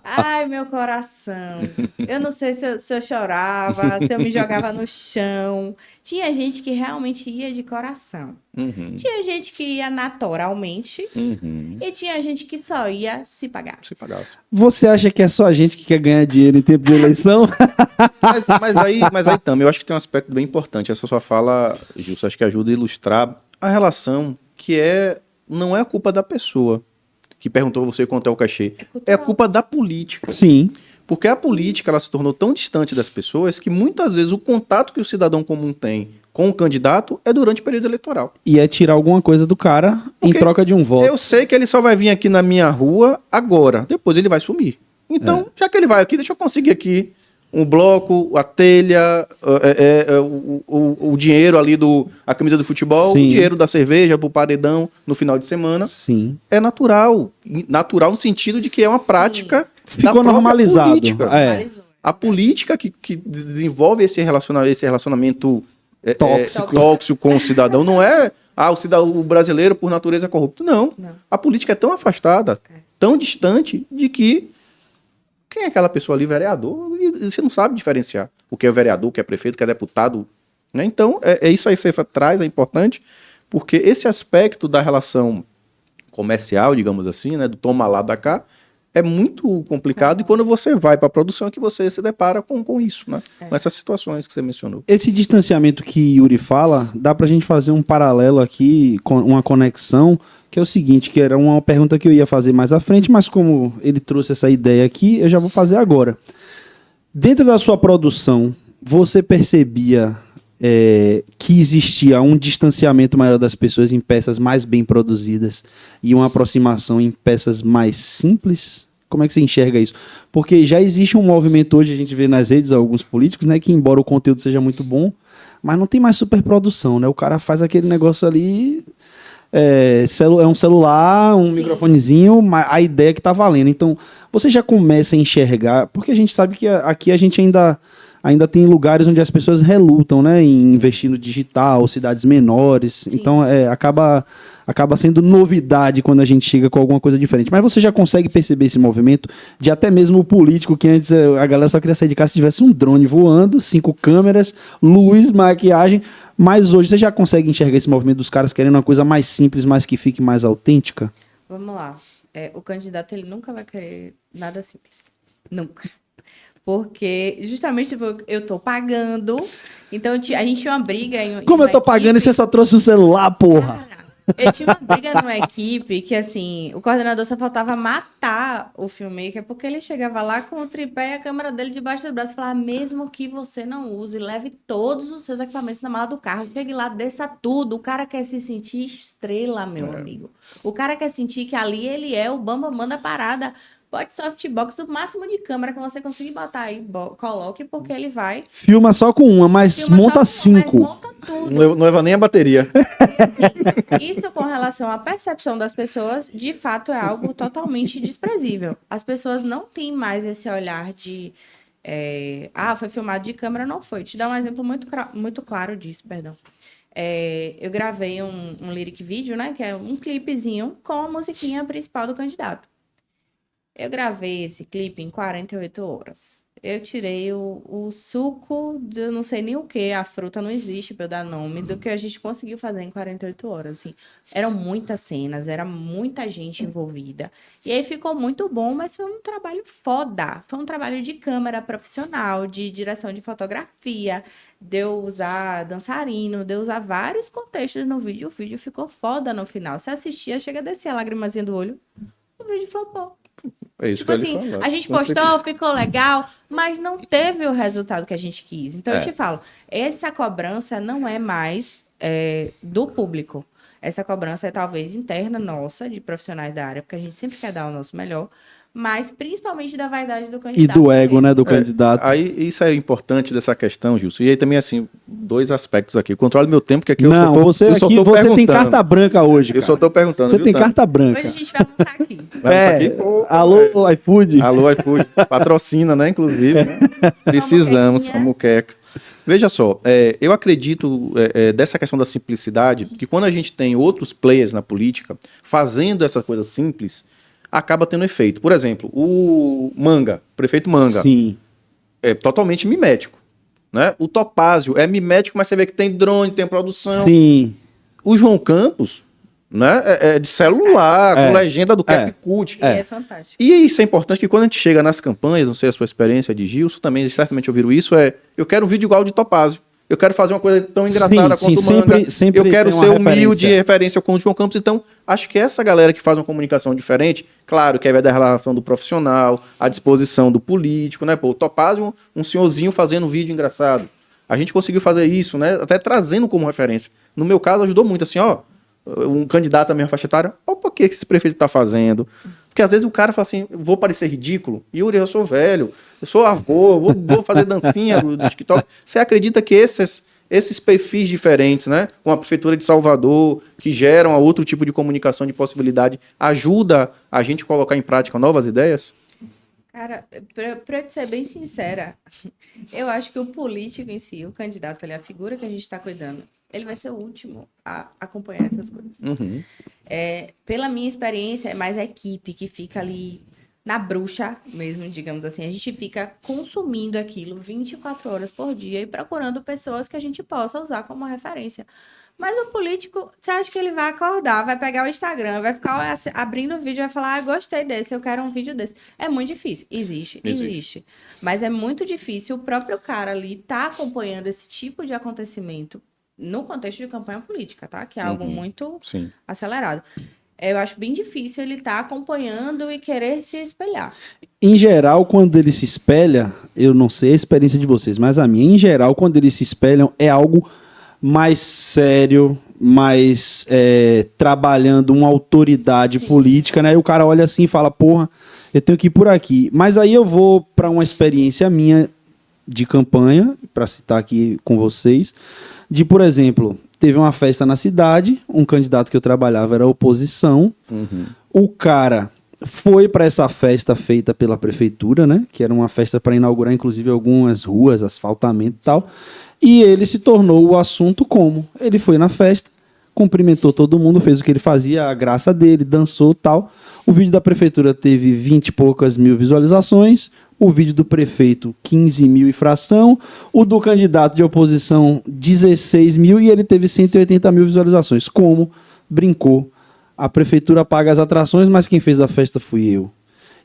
Ai, meu coração. Eu não sei se eu chorava, se eu me jogava no chão. Tinha gente que realmente ia de coração. Tinha gente que ia naturalmente. E tinha gente que só ia se pagasse. Se pagasse. Você acha que é só a gente que quer ganhar dinheiro em tempo de eleição? Mas aí também, eu acho que tem um aspecto bem importante. Essa sua fala, Gilson, acho que ajuda a ilustrar a relação que não é a culpa da pessoa que perguntou a você quanto é o cachê. É a culpa da política. Sim. Porque a política ela se tornou tão distante das pessoas que muitas vezes o contato que o cidadão comum tem com o candidato é durante o período eleitoral. E é tirar alguma coisa do cara em troca de um voto. Eu sei que ele só vai vir aqui na minha rua agora, depois ele vai sumir. Então, já que ele vai aqui, deixa eu conseguir aqui um bloco, a telha, o dinheiro ali a camisa do futebol, Sim. o dinheiro da cerveja pro paredão no final de semana. Sim. É natural. Natural no sentido de que é uma prática da Ficou própria normalizado. política. É. A política que desenvolve esse relacionamento tóxico com o cidadão não é o brasileiro por natureza é corrupto. Não. A política é tão afastada, tão distante, de que quem é aquela pessoa ali, vereador, e você não sabe diferenciar o que é vereador, o que é prefeito, o que é deputado. Né? Então, é isso aí que você traz, é importante, porque esse aspecto da relação comercial, digamos assim, né, do toma lá da cá, é muito complicado, e quando você vai para a produção é que você se depara com isso, né? Com essas situações que você mencionou. Esse distanciamento que Yuri fala, dá pra gente fazer um paralelo aqui, com uma conexão, que é o seguinte, que era uma pergunta que eu ia fazer mais à frente, mas como ele trouxe essa ideia aqui, eu já vou fazer agora. Dentro da sua produção, você percebia que existia um distanciamento maior das pessoas em peças mais bem produzidas e uma aproximação em peças mais simples? Como é que você enxerga isso? Porque já existe um movimento hoje, a gente vê nas redes alguns políticos, né, que embora o conteúdo seja muito bom, mas não tem mais superprodução, né? O cara faz aquele negócio ali, é um celular, um microfonezinho, a ideia que tá valendo. Então, você já começa a enxergar, porque a gente sabe que aqui a gente ainda tem lugares onde as pessoas relutam, né, em investir no digital, cidades menores. Sim. Então, acaba sendo novidade quando a gente chega com alguma coisa diferente. Mas você já consegue perceber esse movimento de até mesmo o político, que antes a galera só queria sair de casa se tivesse um drone voando, 5 câmeras, luz, maquiagem. Mas hoje você já consegue enxergar esse movimento dos caras querendo uma coisa mais simples, mas que fique mais autêntica? Vamos lá. O candidato, ele nunca vai querer nada simples. Nunca. Porque, justamente, tipo, eu tô pagando. Então, a gente tinha uma briga Como eu tô pagando e você só trouxe um celular, porra? Eu tinha uma briga numa equipe que, assim, o coordenador só faltava matar o filmmaker, porque ele chegava lá com o tripé e a câmera dele debaixo do braço e falava, mesmo que você não use, leve todos os seus equipamentos na mala do carro, chegue lá, desça tudo. O cara quer se sentir estrela, meu amigo. O cara quer sentir que ali ele é o bambambam da parada. Bote softbox, o máximo de câmera que você conseguir botar aí, coloque, porque ele vai... Filma só com uma, mas monta 5. Monta tudo. Não leva nem a bateria. Assim, isso com relação à percepção das pessoas, de fato, é algo totalmente desprezível. As pessoas não têm mais esse olhar de... foi filmado de câmera, não foi. Te dar um exemplo muito claro disso, perdão. Eu gravei um lyric video, né, que é um clipezinho com a musiquinha principal do candidato. Eu gravei esse clipe em 48 horas. Eu tirei o suco de eu não sei nem o que, a fruta não existe para eu dar nome, do que a gente conseguiu fazer em 48 horas. Assim. Eram muitas cenas, era muita gente envolvida. E aí ficou muito bom, mas foi um trabalho foda. Foi um trabalho de câmera profissional, de direção de fotografia, de eu usar dançarino, de eu usar vários contextos no vídeo. O vídeo ficou foda no final. Você assistia, chega a descer a lagrimazinha do olho, o vídeo flopou. É isso tipo assim, a gente postou, ficou legal, mas não teve o resultado que a gente quis. Então, eu te falo, essa cobrança não é mais do público. Essa cobrança é talvez interna nossa, de profissionais da área, porque a gente sempre quer dar o nosso melhor, mas principalmente da vaidade do candidato. E do ego, né, do candidato. Aí, isso é importante dessa questão, Gilson. E aí também, assim, 2 aspectos aqui. Controle meu tempo, que aqui não, você tem carta branca hoje, cara. Eu só tô perguntando. Você tem carta branca. Hoje a gente vai almoçar aqui. Alô, iFood. Alô, iFood. Patrocina, né, inclusive. Né? Precisamos, a muqueca. Veja só, eu acredito dessa questão da simplicidade, que quando a gente tem outros players na política fazendo essa coisa simples, acaba tendo efeito. Por exemplo, o prefeito Manga, sim, é totalmente mimético. Né? O Topázio é mimético, mas você vê que tem drone, tem produção. Sim. O João Campos, né, é de celular, com legenda do CapCut. É fantástico. E isso é importante, que quando a gente chega nas campanhas, não sei a sua experiência de Gilson, também certamente ouviram isso, eu quero um vídeo igual de Topázio. Eu quero fazer uma coisa tão engraçada quanto o Manga. Sempre eu quero ser humilde, referência com o João Campos. Então, acho que essa galera que faz uma comunicação diferente, claro que é da relação do profissional, a disposição do político, né? Pô, o Topázio, um senhorzinho fazendo um vídeo engraçado. A gente conseguiu fazer isso, né? Até trazendo como referência. No meu caso, ajudou muito, assim, um candidato da minha faixa etária, o que esse prefeito tá fazendo? Porque às vezes o cara fala assim, vou parecer ridículo, Yuri, eu sou velho, eu sou avô, vou fazer dancinha do TikTok. Você acredita que esses perfis diferentes, né, com a Prefeitura de Salvador, que geram a outro tipo de comunicação, de possibilidade, ajuda a gente a colocar em prática novas ideias? Cara, pra eu te ser bem sincera, eu acho que o político em si, o candidato, ele é a figura que a gente está cuidando, ele vai ser o último a acompanhar essas coisas. Uhum. Pela minha experiência, é mais a equipe que fica ali na bruxa mesmo, digamos assim. A gente fica consumindo aquilo 24 horas por dia e procurando pessoas que a gente possa usar como referência. Mas o político, você acha que ele vai acordar, vai pegar o Instagram, vai ficar abrindo o vídeo e vai falar, gostei desse, eu quero um vídeo desse. É muito difícil. Existe. Mas é muito difícil o próprio cara ali estar acompanhando esse tipo de acontecimento no contexto de campanha política, tá? Que é algo muito Sim. acelerado. Eu acho bem difícil ele estar acompanhando e querer se espelhar. Em geral, quando ele se espelha, eu não sei a experiência de vocês, mas a minha, em geral, quando eles se espelham, é algo mais sério, mais trabalhando uma autoridade política, né? E o cara olha assim e fala, porra, eu tenho que ir por aqui. Mas aí eu vou para uma experiência minha de campanha, para citar aqui com vocês, de, por exemplo, teve uma festa na cidade, um candidato que eu trabalhava era oposição, o cara foi para essa festa feita pela prefeitura, né? Que era uma festa para inaugurar, inclusive, algumas ruas, asfaltamento e tal. E ele se tornou o assunto como? Ele foi na festa, cumprimentou todo mundo, fez o que ele fazia, a graça dele, dançou e tal. O vídeo da prefeitura teve 20 e poucas mil visualizações, o vídeo do prefeito 15 mil e fração, o do candidato de oposição 16 mil e ele teve 180 mil visualizações. Como? Brincou. A prefeitura paga as atrações, mas quem fez a festa fui eu.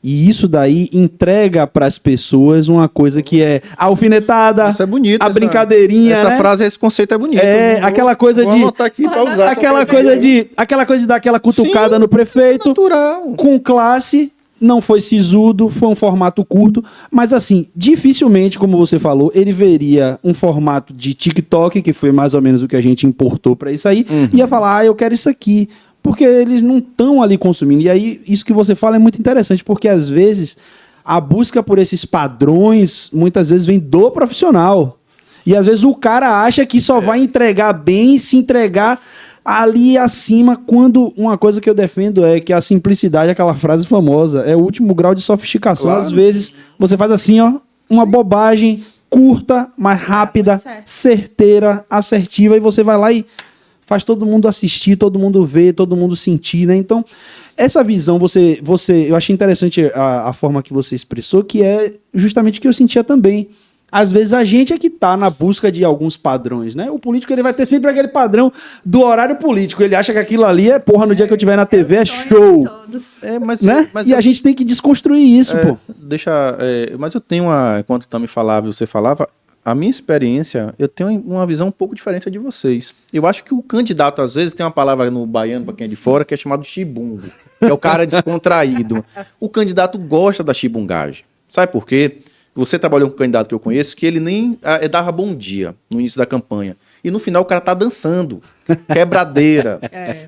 E isso daí entrega para as pessoas uma coisa que é a alfinetada, Isso é bonito. a brincadeirinha, essa né? frase, esse conceito é bonito. Aquela coisa vou de anotar aqui pra usar. aquela coisa de dar aquela cutucada Sim, no prefeito, natural. com classe, não foi sisudo, foi um formato curto, mas assim, dificilmente, como você falou, ele veria um formato de TikTok, que foi mais ou menos o que a gente importou para isso aí, e ia falar, eu quero isso aqui. Porque eles não estão ali consumindo. E aí, isso que você fala é muito interessante, porque às vezes a busca por esses padrões, muitas vezes vem do profissional. E às vezes o cara acha que só vai entregar bem, se entregar ali acima, quando uma coisa que eu defendo é que a simplicidade, aquela frase famosa, é o último grau de sofisticação. Claro. Às vezes você faz assim, ó, uma bobagem curta, mais rápida, certo. certeira, assertiva, e você vai lá e faz todo mundo assistir, todo mundo ver, todo mundo sentir, né? Então, essa visão, eu achei interessante a forma que você expressou, que é justamente o que eu sentia também. Às vezes a gente é que tá na busca de alguns padrões, né? O político, ele vai ter sempre aquele padrão do horário político. Ele acha que aquilo ali é, porra, no dia que eu tiver na TV é show, né? E a gente tem que desconstruir isso, pô. Mas eu tenho enquanto tu me falava e você falava, a minha experiência, eu tenho uma visão um pouco diferente da de vocês. Eu acho que o candidato, às vezes, tem uma palavra no baiano, para quem é de fora, que é chamado chibungo, que é o cara descontraído. O candidato gosta da chibungagem. Sabe por quê? Você trabalhou com um candidato que eu conheço, que ele nem dava bom dia no início da campanha. E no final o cara tá dançando. Quebradeira.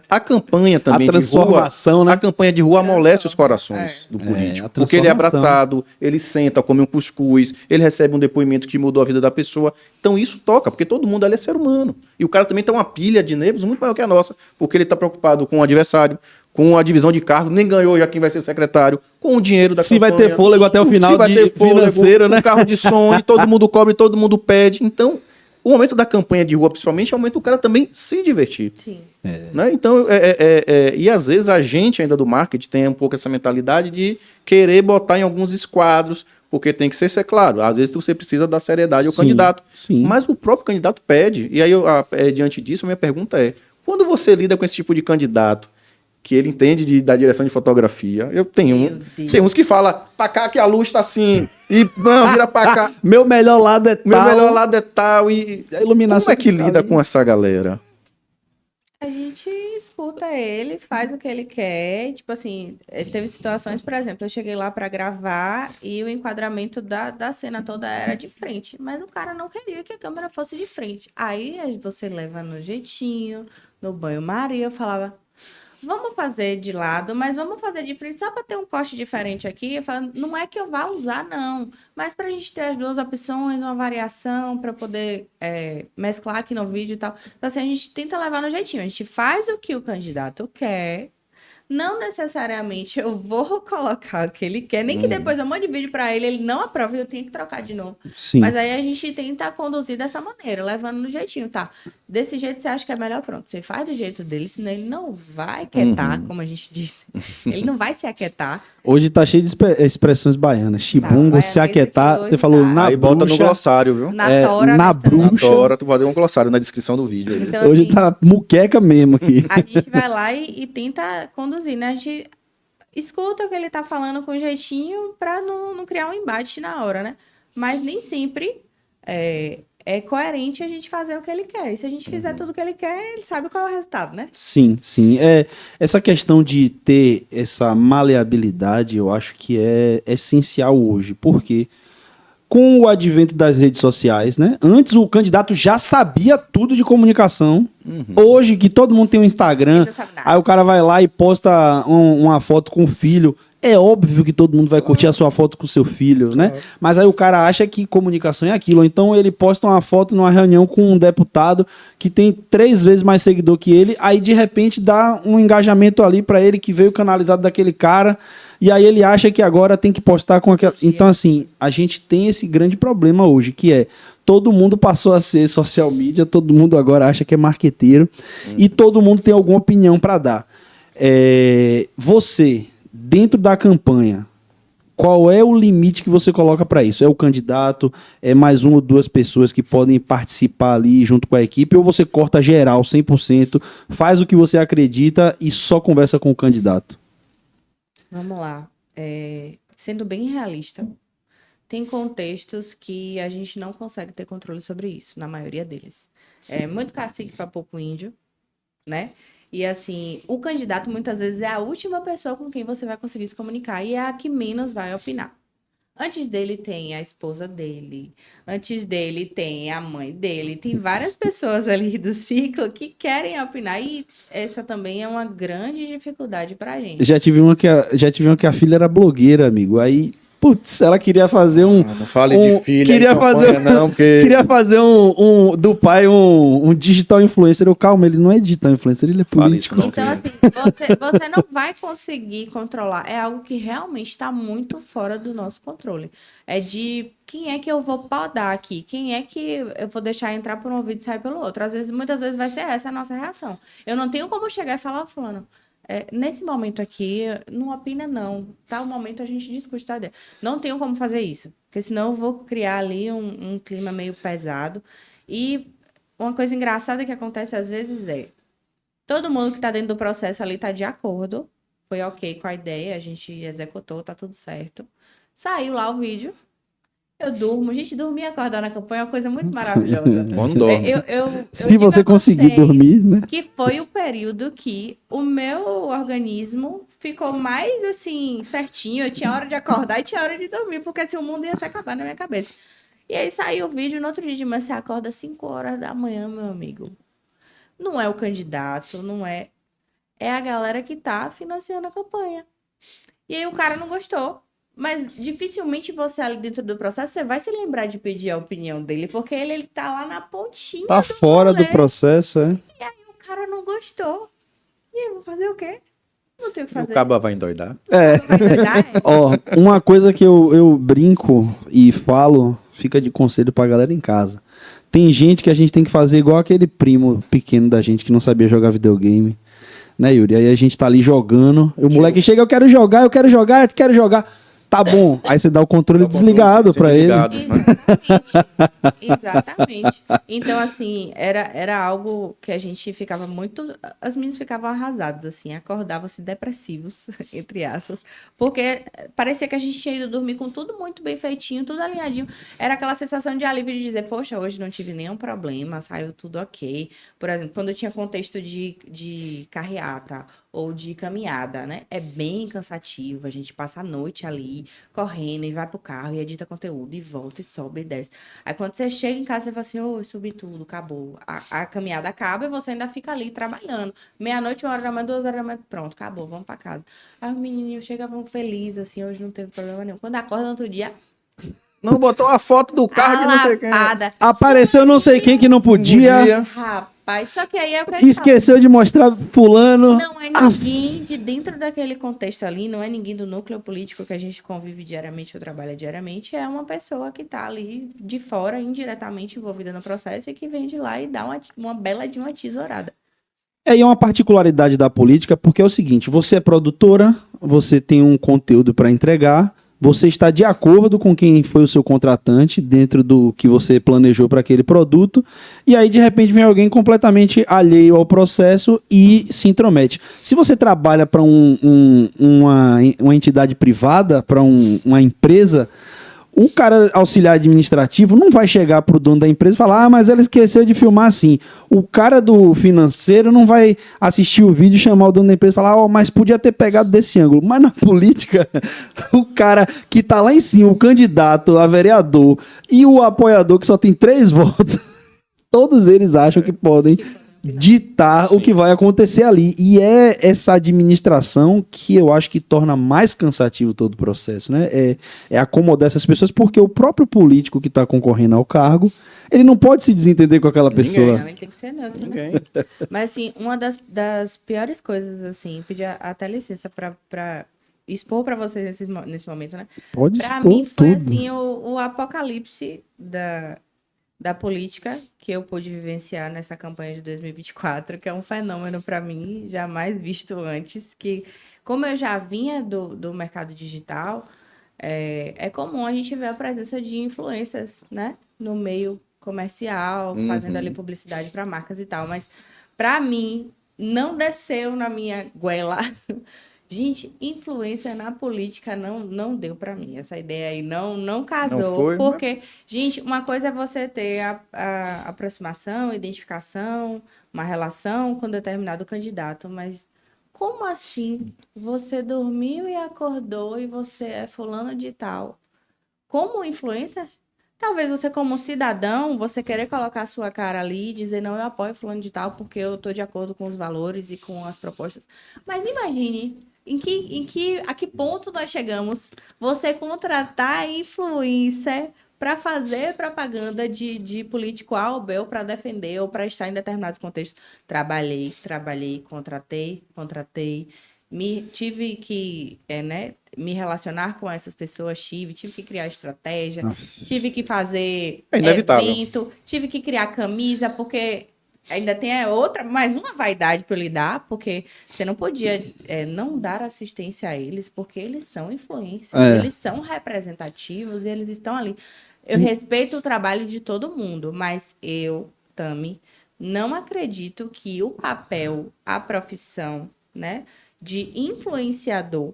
A campanha também A transformação, de rua, né? A campanha de rua amolece os corações do político. a Porque ele é transformação. abraçado, ele senta, come um cuscuz, ele recebe um depoimento que mudou a vida da pessoa. Então isso toca, porque todo mundo ali é ser humano. E o cara também tem uma pilha de nervos muito maior que a nossa, porque ele tá preocupado com o adversário, com a divisão de cargo, nem ganhou já quem vai ser secretário, com o dinheiro da Se campanha. vai ter fôlego até o final Se vai ter fôlego, financeiro, né? um carro de som, e todo mundo cobra e todo mundo pede. Então, o momento da campanha de rua, principalmente, é o momento do cara também se divertir. Sim. Né? Então, e às vezes a gente ainda do marketing tem um pouco essa mentalidade de querer botar em alguns esquadros, porque tem que ser claro, às vezes você precisa dar seriedade ao Sim, candidato. sim. Mas o próprio candidato pede. E aí, diante disso, a minha pergunta é, quando você lida com esse tipo de candidato, que ele entende da direção de fotografia, tem uns que falam, pra cá que a luz tá assim, e não, vira pra cá. Meu melhor lado é tal. Meu melhor lado é tal, e A iluminação como é que tá lida ali. com essa galera? A gente escuta ele, faz o que ele quer. E, tipo assim, teve situações, por exemplo, eu cheguei lá pra gravar e o enquadramento da cena toda era de frente. Mas o cara não queria que a câmera fosse de frente. Aí você leva no jeitinho, no banho-maria, eu falava, vamos fazer de lado, mas vamos fazer de frente só para ter um corte diferente aqui. Eu falo, não é que eu vá usar, não. Mas para a gente ter as duas opções, uma variação, para poder mesclar aqui no vídeo e tal. Então, assim, a gente tenta levar no jeitinho. A gente faz o que o candidato quer, não necessariamente eu vou colocar o que ele quer, nem que depois eu mande vídeo pra ele, ele não aprova e eu tenho que trocar de novo. Sim. Mas aí a gente tenta conduzir dessa maneira, levando no jeitinho, tá? Desse jeito você acha que é melhor, pronto. Você faz do jeito dele, senão ele não vai aquietar, como a gente disse. Ele não vai se aquietar. Hoje tá cheio de expressões baianas. Chibungo, Tá, se baianês aquietar. aqui Você hoje falou tá. na Aí bota no bruxa. glossário, viu? Na É, tora, na bastante. bruxa. Na tora, tu vai dar um glossário na descrição do vídeo aí. Então, Hoje assim, tá muqueca mesmo aqui. a gente vai lá e tenta conduzir, né? A gente escuta o que ele tá falando com jeitinho pra não criar um embate na hora, né? Mas nem sempre é coerente a gente fazer o que ele quer. E se a gente fizer tudo o que ele quer, ele sabe qual é o resultado, né? Sim, sim. Essa questão de ter essa maleabilidade, eu acho que é essencial hoje. Por quê? Com o advento das redes sociais, né? Antes o candidato já sabia tudo de comunicação. Hoje, que todo mundo tem um Instagram, Ele não sabe nada. aí o cara vai lá e posta uma foto com o filho. É óbvio que todo mundo vai curtir a sua foto com o seu filho, né? Mas aí o cara acha que comunicação é aquilo. Ou então ele posta uma foto numa reunião com um deputado que tem 3 vezes mais seguidor que ele, aí de repente dá um engajamento ali pra ele que veio canalizado daquele cara, e aí ele acha que agora tem que postar com aquela... Então assim, a gente tem esse grande problema hoje, que é todo mundo passou a ser social media, todo mundo agora acha que é marqueteiro, e todo mundo tem alguma opinião pra dar. Você, dentro da campanha, qual é o limite que você coloca para isso? É o candidato? É mais 1 ou 2 pessoas que podem participar ali junto com a equipe? Ou você corta geral, 100%, faz o que você acredita e só conversa com o candidato? Vamos lá. Sendo bem realista, tem contextos que a gente não consegue ter controle sobre isso, na maioria deles. É muito cacique para pouco índio, né? E assim, o candidato muitas vezes é a última pessoa com quem você vai conseguir se comunicar e é a que menos vai opinar. Antes dele tem a esposa dele, antes dele tem a mãe dele, tem várias pessoas ali do ciclo que querem opinar e essa também é uma grande dificuldade pra gente. Já tive uma que a filha era blogueira, amigo. Aí, putz, ela queria fazer um... Não fale de filha, queria em campanha, fazer, não, porque... queria fazer do pai um digital influencer. Eu, calma, ele não é digital influencer, ele é Fale isso, político. não. Então, assim, você não vai conseguir controlar. É algo que realmente está muito fora do nosso controle. É de quem é que eu vou podar aqui? Quem é que eu vou deixar entrar por um ouvido e sair pelo outro? Muitas vezes vai ser essa a nossa reação. Eu não tenho como chegar e falar, fulano, nesse momento aqui, não opina não. Tal momento a gente discute, tá? Não tenho como fazer isso. Porque senão eu vou criar ali um clima meio pesado. E uma coisa engraçada que acontece às vezes todo mundo que está dentro do processo ali está de acordo. Foi ok com a ideia, a gente executou, tá tudo certo. Saiu lá o vídeo. Eu durmo. Gente, dormir e acordar na campanha é uma coisa muito maravilhosa. Quando dorme. Se digo você a conseguir vocês dormir, né? que foi o período que o meu organismo ficou mais, assim, certinho. Eu tinha hora de acordar e tinha hora de dormir, porque assim, o mundo ia se acabar na minha cabeça. E aí saiu o vídeo, no outro dia de manhã você acorda às 5 horas da manhã, meu amigo. Não é o candidato, não é... É a galera que tá financiando a campanha. E aí o cara não gostou. Mas dificilmente você ali dentro do processo, você vai se lembrar de pedir a opinião dele, porque ele tá lá na pontinha Tá do fora do rolê. processo, é. O cara não gostou. E aí, eu vou fazer o quê? Não tenho o que E o fazer. caba vai endoidar. Vai cuidar, Ó, uma coisa que eu brinco e falo, fica de conselho pra galera em casa. Tem gente que a gente tem que fazer igual aquele primo pequeno da gente que não sabia jogar videogame, né, Yuri? Aí a gente tá ali jogando, e o moleque chega, eu quero jogar. Tá bom. Aí você dá o controle desligado pra ele. Exatamente. Então, assim, era algo que a gente ficava muito... As meninas ficavam arrasadas, assim, acordavam-se depressivos, entre aspas, porque parecia que a gente tinha ido dormir com tudo muito bem feitinho, tudo alinhadinho. Era aquela sensação de alívio de dizer, poxa, hoje não tive nenhum problema, saiu tudo ok. Por exemplo, quando tinha contexto de carreata ou de caminhada, né? É bem cansativo, a gente passa a noite ali, correndo, e vai pro carro, e edita conteúdo, e volta, e sobe, e desce. Aí quando você chega em casa, você fala assim, ô, subi tudo, acabou. A caminhada acaba e você ainda fica ali trabalhando. Meia-noite, 1 hora da manhã, 2 horas da manhã, pronto, acabou, vamos pra casa. Aí os menininhos chegavam felizes, assim, hoje não teve problema nenhum. Quando acorda no outro dia, Não botou a foto do carro de não sei quem. Lapada. Apareceu não sei quem que não podia. Rapaz, só que aí é o que eu falo. Esqueceu de mostrar fulano. Não é ninguém de dentro daquele contexto ali, não é ninguém do núcleo político que a gente convive diariamente ou trabalha diariamente, é uma pessoa que está ali de fora, indiretamente envolvida no processo e que vem de lá e dá uma bela de uma tesourada. É uma particularidade da política, porque é o seguinte, você é produtora, você tem um conteúdo para entregar, você está de acordo com quem foi o seu contratante dentro do que você planejou para aquele produto, e aí de repente vem alguém completamente alheio ao processo e se intromete. Se você trabalha para uma entidade privada, para uma empresa, o cara auxiliar administrativo não vai chegar pro dono da empresa e falar, mas ela esqueceu de filmar assim. O cara do financeiro não vai assistir o vídeo e chamar o dono da empresa e falar, mas podia ter pegado desse ângulo. Mas na política, o cara que tá lá em cima, o candidato a vereador e o apoiador que só tem 3 votos, todos eles acham que podem ditar o que vai acontecer ali. E é essa administração que eu acho que torna mais cansativo todo o processo, né? É acomodar essas pessoas, porque o próprio político que está concorrendo ao cargo, ele não pode se desentender com aquela pessoa. Não, ele tem que ser neutro, né? Mas, assim, uma das piores coisas, assim, pedir até licença para expor para vocês nesse momento, né? Pode Para expor mim foi, tudo. assim, o apocalipse da política que eu pude vivenciar nessa campanha de 2024, que é um fenômeno para mim, jamais visto antes, que como eu já vinha do mercado digital, é comum a gente ver a presença de influências, né, no meio comercial, fazendo ali publicidade para marcas e tal, mas para mim não desceu na minha goela. Gente, influência na política não deu para mim. Essa ideia aí não casou. Não foi, porque, gente, uma coisa é você ter a aproximação, identificação, uma relação com determinado candidato, mas como assim você dormiu e acordou e você é fulano de tal? Como influência? Talvez você, como cidadão, você querer colocar a sua cara ali e dizer, não, eu apoio fulano de tal porque eu estou de acordo com os valores e com as propostas. Mas imagine... a que ponto nós chegamos? Você contratar influencer para fazer propaganda de político A ou B, ou para defender, ou para estar em determinados contextos. Trabalhei, contratei, tive que me relacionar com essas pessoas, tive que criar estratégia, tive que fazer evento, tive que criar camisa, porque... Ainda tem mais uma vaidade para eu lidar, porque você não podia não dar assistência a eles, porque eles são influências, eles são representativos, eles estão ali. Eu respeito o trabalho de todo mundo, mas eu, Tami, não acredito que o papel, a profissão, né, de influenciador,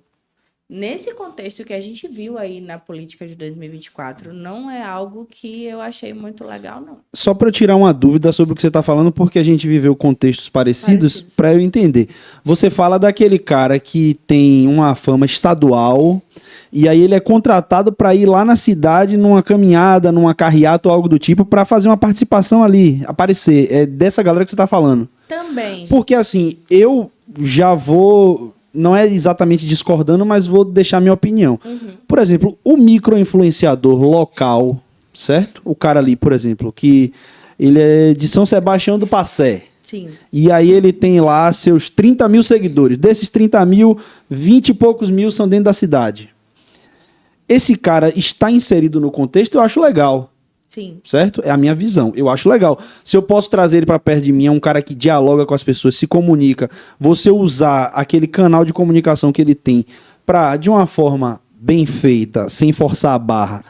nesse contexto que a gente viu aí na política de 2024, não é algo que eu achei muito legal, não. Só para eu tirar uma dúvida sobre o que você está falando, porque a gente viveu contextos parecidos, para eu entender. Você fala daquele cara que tem uma fama estadual e aí ele é contratado para ir lá na cidade numa caminhada, numa carreata ou algo do tipo, para fazer uma participação ali, aparecer. É dessa galera que você está falando. Também. Porque assim, eu já vou... Não é exatamente discordando, mas vou deixar minha opinião. Por exemplo, o micro-influenciador local, certo? O cara ali, por exemplo, que ele é de São Sebastião do Passé. Sim. E aí ele tem lá seus 30 mil seguidores. Desses 30 mil, 20 e poucos mil são dentro da cidade. Esse cara está inserido no contexto, eu acho legal. Sim. Certo? É a minha visão. Eu acho legal. Se eu posso trazer ele para perto de mim, é um cara que dialoga com as pessoas, se comunica. Você usar aquele canal de comunicação que ele tem para, de uma forma bem feita, sem forçar a barra,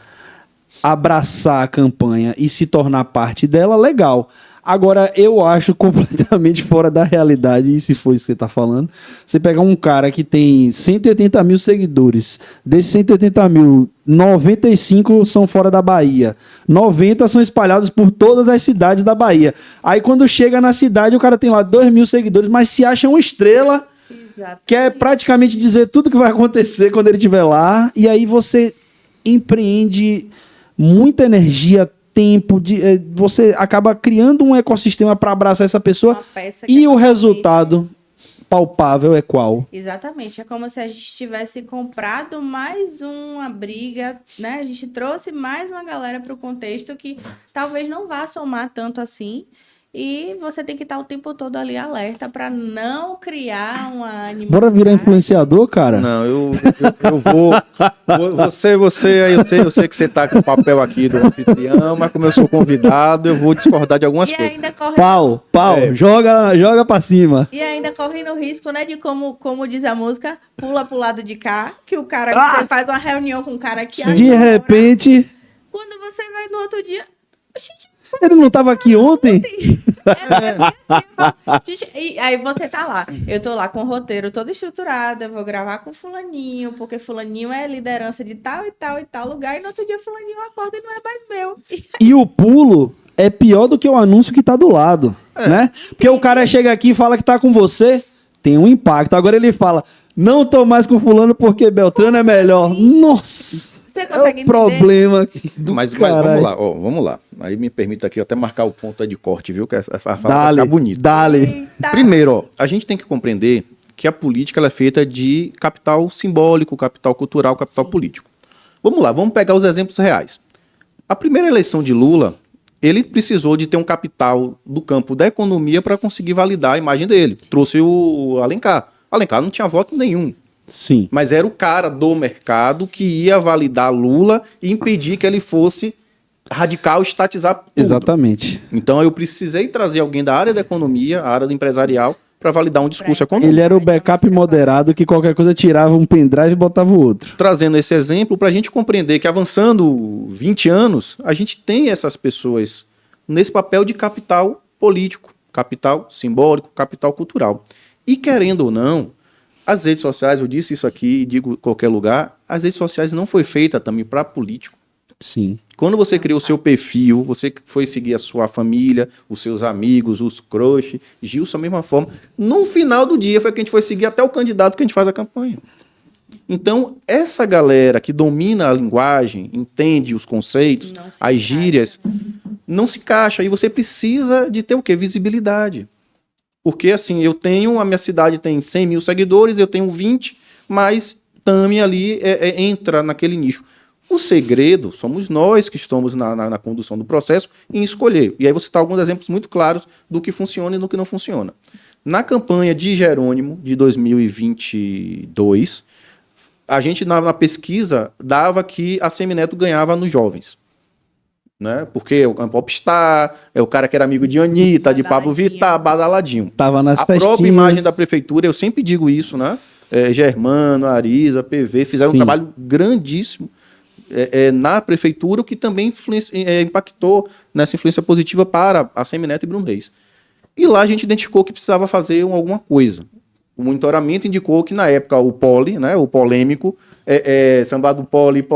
abraçar a campanha e se tornar parte dela, legal. Agora, eu acho completamente fora da realidade, e se for isso que você está falando, você pegar um cara que tem 180 mil seguidores, desses 180 mil, 95 são fora da Bahia, 90 são espalhados por todas as cidades da Bahia. Aí quando chega na cidade, o cara tem lá 2 mil seguidores, mas se acha uma estrela, quer praticamente dizer tudo que vai acontecer quando ele estiver lá, e aí você empreende muita energia, tempo, você acaba criando um ecossistema para abraçar essa pessoa e o resultado palpável é qual? Exatamente, é como se a gente tivesse comprado mais uma briga, né? A gente trouxe mais uma galera para o contexto que talvez não vá somar tanto assim. E você tem que estar o tempo todo ali alerta para não criar uma animalidade. Bora virar influenciador, cara? Não, eu vou. Você aí, eu sei que você tá com o papel aqui do anfitrião, mas como eu sou convidado, eu vou discordar de algumas E coisas. ainda corre... Pau, joga pra cima. E ainda correndo o risco, né, de como diz a música, pula pro lado de cá, que o cara você faz uma reunião com o cara aqui. De repente, Quando você vai no outro dia... Gente, ele não tava aqui ontem? E aí você tá lá, eu tô lá com o roteiro todo estruturado, eu vou gravar com fulaninho, porque fulaninho é liderança de tal e tal e tal lugar, e no outro dia fulaninho acorda e não é mais meu. E o pulo é pior do que o anúncio que tá do lado, né? Porque o cara chega aqui e fala que tá com você, tem um impacto. Agora ele fala, não tô mais com fulano porque Beltrano é melhor. Nossa! Você É consegue o problema do Mas caralho. vamos lá. Aí me permita aqui até marcar o ponto aí de corte, viu? Que a fala vai Dale, ficar bonita. dale. Eita. Primeiro, ó, a gente tem que compreender que a política ela é feita de capital simbólico, capital cultural, capital político. Vamos lá, vamos pegar os exemplos reais. A primeira eleição de Lula, ele precisou de ter um capital do campo da economia para conseguir validar a imagem dele. Trouxe o Alencar. O Alencar não tinha voto nenhum. Sim. Mas era o cara do mercado que ia validar Lula e impedir que ele fosse radical, estatizar tudo. Exatamente. Então eu precisei trazer alguém da área da economia, a área do empresarial, para validar um discurso econômico. Ele era o backup moderado que qualquer coisa tirava um pendrive e botava o outro. Trazendo esse exemplo para a gente compreender que avançando 20 anos, a gente tem essas pessoas nesse papel de capital político, capital simbólico, capital cultural. E querendo ou não, as redes sociais, eu disse isso aqui e digo em qualquer lugar, as redes sociais não foi feita também para político. Sim. Quando você criou o seu perfil, você foi seguir a sua família, os seus amigos, os crush, Gilson, da mesma forma. No final do dia foi que a gente foi seguir até o candidato que a gente faz a campanha. Então, essa galera que domina a linguagem, entende os conceitos, as gírias, não se encaixa. E você precisa de ter o quê? Visibilidade. Porque, assim, a minha cidade tem 100 mil seguidores, eu tenho 20, mas Tami ali entra naquele nicho. O segredo somos nós que estamos na condução do processo em escolher. E aí você está alguns exemplos muito claros do que funciona e do que não funciona. Na campanha de Jerônimo, de 2022, a gente, na pesquisa, dava que a Semineto ganhava nos jovens. Né? Porque é um popstar, é o cara que era amigo de Anitta, de Pablo Vittar, badaladinho. Tava nas A festinhas. própria imagem da prefeitura, eu sempre digo isso, né? Germano, Arisa, PV, fizeram um Sim. trabalho grandíssimo na prefeitura, o que também impactou nessa influência positiva para a Semineto e Bruno Reis. E lá a gente identificou que precisava fazer alguma coisa. O monitoramento indicou que, na época, o Poli, né, o polêmico, Samba do Poli,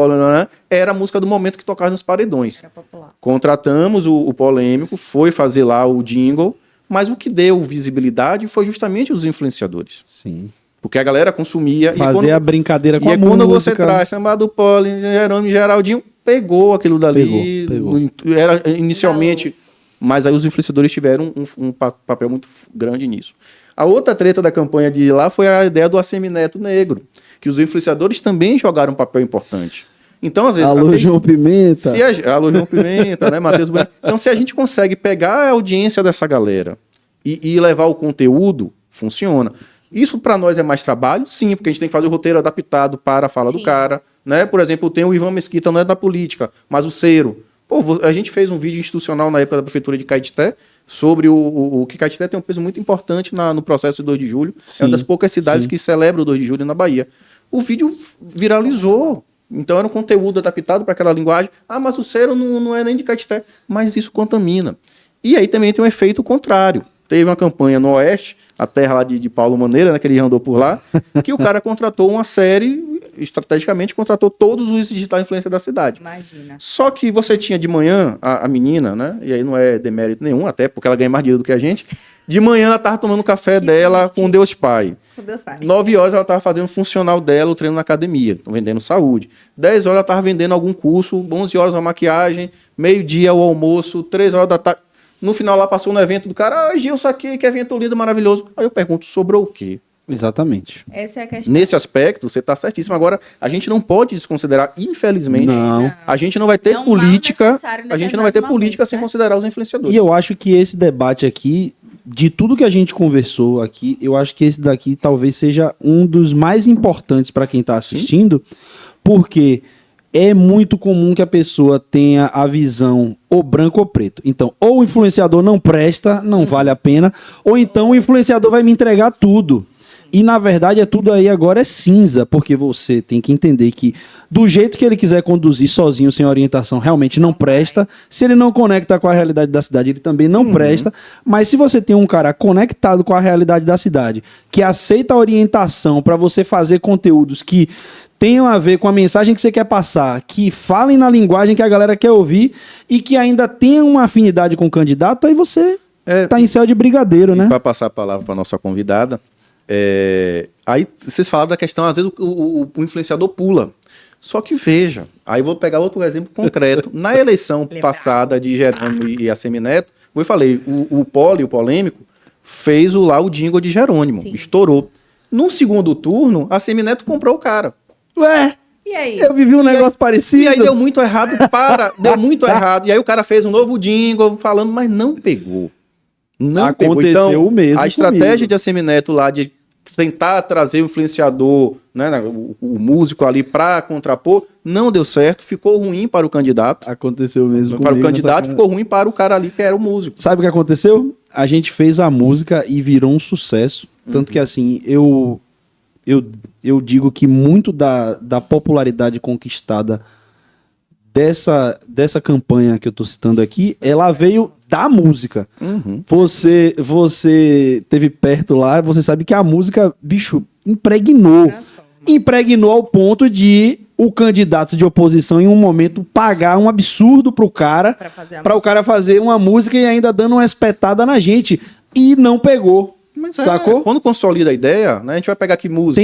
era a música do momento que tocava nos paredões. Era popular. Contratamos o polêmico, foi fazer lá o jingle, mas o que deu visibilidade foi justamente os influenciadores. Sim. Porque a galera consumia. Fazer a brincadeira com a música. Quando você traz Samba do Poli, Jerônimo e Geraldinho, pegou aquilo dali. Pegou. Era inicialmente, mas aí os influenciadores tiveram um papel muito grande nisso. A outra treta da campanha de lá foi a ideia do Assemineto negro, que os influenciadores também jogaram um papel importante. Então, às vezes... Alô, João Pimenta. Alô, João Pimenta, né, Matheus Bueno. Então, se a gente consegue pegar a audiência dessa galera e levar o conteúdo, funciona. Isso para nós é mais trabalho? Sim, porque a gente tem que fazer o roteiro adaptado para a fala do cara. Né? Por exemplo, tem o Ivan Mesquita, não é da política, mas o Cero. Pô, a gente fez um vídeo institucional na época da prefeitura de Caetité sobre o que Caetité tem um peso muito importante no processo de 2 de julho. Sim, é uma das poucas cidades sim. que celebra o 2 de julho na Bahia. O vídeo viralizou. Então era um conteúdo adaptado para aquela linguagem. Ah, mas o Cero não é nem de Caetité. Mas isso contamina. E aí também tem um efeito contrário. Teve uma campanha no Oeste, a terra lá de Paulo Maneira, né, que ele andou por lá, que o cara contratou uma série, estrategicamente contratou todos os digitais influencers da cidade. Imagina. Só que você tinha de manhã a menina, né? E aí não é demérito nenhum, até porque ela ganha mais dinheiro do que a gente. De manhã ela tava tomando café dela com Deus Pai. Com Deus Pai. 9 horas ela tava fazendo o funcional dela, o treino na academia, vendendo saúde. 10 horas ela tava vendendo algum curso, 11 horas uma maquiagem, meio-dia o almoço, 3 horas da tarde. No final lá passou no evento do cara, Gilson aqui, que evento lindo, maravilhoso. Aí eu pergunto, sobrou o quê? Exatamente. Essa é a questão. Nesse aspecto, você está certíssimo. Agora, a gente não pode desconsiderar, infelizmente, Não. a gente não vai ter É um mal política, necessário em a gente não vai ter determinados política momentos, sem né? considerar os influenciadores. E eu acho que esse debate aqui, de tudo que a gente conversou aqui, eu acho que esse daqui talvez seja um dos mais importantes para quem está assistindo, porque é muito comum que a pessoa tenha a visão ou branco ou preto. Então, ou o influenciador não presta, não vale a pena, ou então o influenciador vai me entregar tudo. E na verdade é tudo aí agora é cinza, porque você tem que entender que do jeito que ele quiser conduzir sozinho, sem orientação, realmente não presta. Se ele não conecta com a realidade da cidade, ele também não presta. Mas se você tem um cara conectado com a realidade da cidade, que aceita a orientação para você fazer conteúdos que tenham a ver com a mensagem que você quer passar, que falem na linguagem que a galera quer ouvir e que ainda tenham uma afinidade com o candidato, aí você tá em céu de brigadeiro, né? Para passar a palavra para nossa convidada, aí vocês falaram da questão, às vezes o influenciador pula. Só que veja, aí vou pegar outro exemplo concreto. Na eleição passada de Jerônimo e Assemineto, eu falei, o polêmico, fez lá o jingle de Jerônimo, Sim. estourou. No segundo turno, Assemineto comprou o cara. Ué, E aí? eu vivi um negócio parecido. E aí deu muito errado, deu muito errado. E aí o cara fez um novo jingle falando, mas não pegou. Não pegou. Aconteceu Então, o mesmo a estratégia comigo. de Assemineto lá de tentar trazer o influenciador, né, o músico ali para contrapor, não deu certo, ficou ruim para o candidato. Aconteceu mesmo Para o comigo candidato nessa- ficou ruim para o cara ali que era o músico. Sabe o que aconteceu? A gente fez a música e virou um sucesso. Tanto que assim, eu digo que muito da popularidade conquistada dessa campanha que eu tô citando aqui, ela veio da música. Você teve perto lá, você sabe que a música, bicho, impregnou. Transforma. Impregnou ao ponto de o candidato de oposição, em um momento, pagar um absurdo pro cara, Pra fazer a para o cara fazer uma música e ainda dando uma espetada na gente. E não pegou. Mas Sacou? quando consolida a ideia, né, a gente vai pegar aqui música.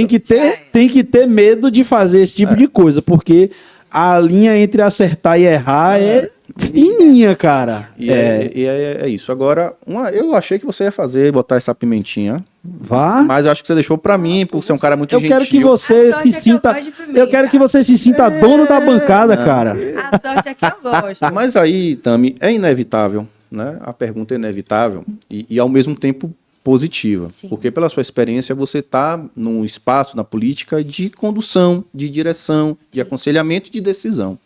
Tem que ter medo de fazer esse tipo de coisa, porque a linha entre acertar e errar é fininha, cara. E é isso. Agora, eu achei que você ia botar essa pimentinha. Vá. Mas eu acho que você deixou pra mim, por ser um cara muito Eu gentil. quero que você A sorte se é que eu sinta. gosto de pimenta. Eu quero que você se sinta dono da bancada, cara. A sorte é que eu gosto. Mas aí, Tami, é inevitável, né? A pergunta é inevitável e ao mesmo tempo positiva. Sim. Porque pela sua experiência você está num espaço na política de condução, de direção, de aconselhamento e de decisão.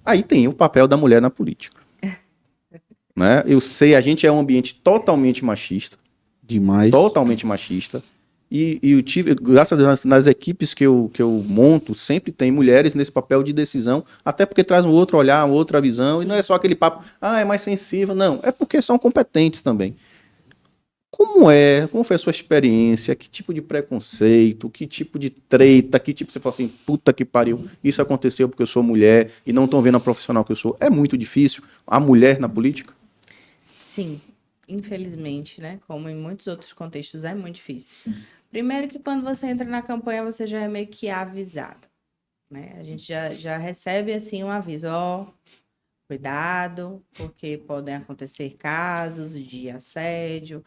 Aí tem o papel da mulher na política. Né? Eu sei, a gente é um ambiente totalmente machista. Demais. Totalmente machista. E eu tive, graças a Deus, nas equipes que eu monto, sempre tem mulheres nesse papel de decisão, até porque traz um outro olhar, uma outra visão, e não é só aquele papo, é mais sensível, não, é porque são competentes também. Como foi a sua experiência, que tipo de preconceito, que tipo de treta, que tipo, você fala assim, puta que pariu, isso aconteceu porque eu sou mulher e não estão vendo a profissional que eu sou. É muito difícil a mulher na política? Sim, infelizmente, né? Como em muitos outros contextos, é muito difícil. Primeiro que quando você entra na campanha, você já é meio que avisado, né? A gente já recebe, assim, um aviso, cuidado, porque podem acontecer casos de assédio,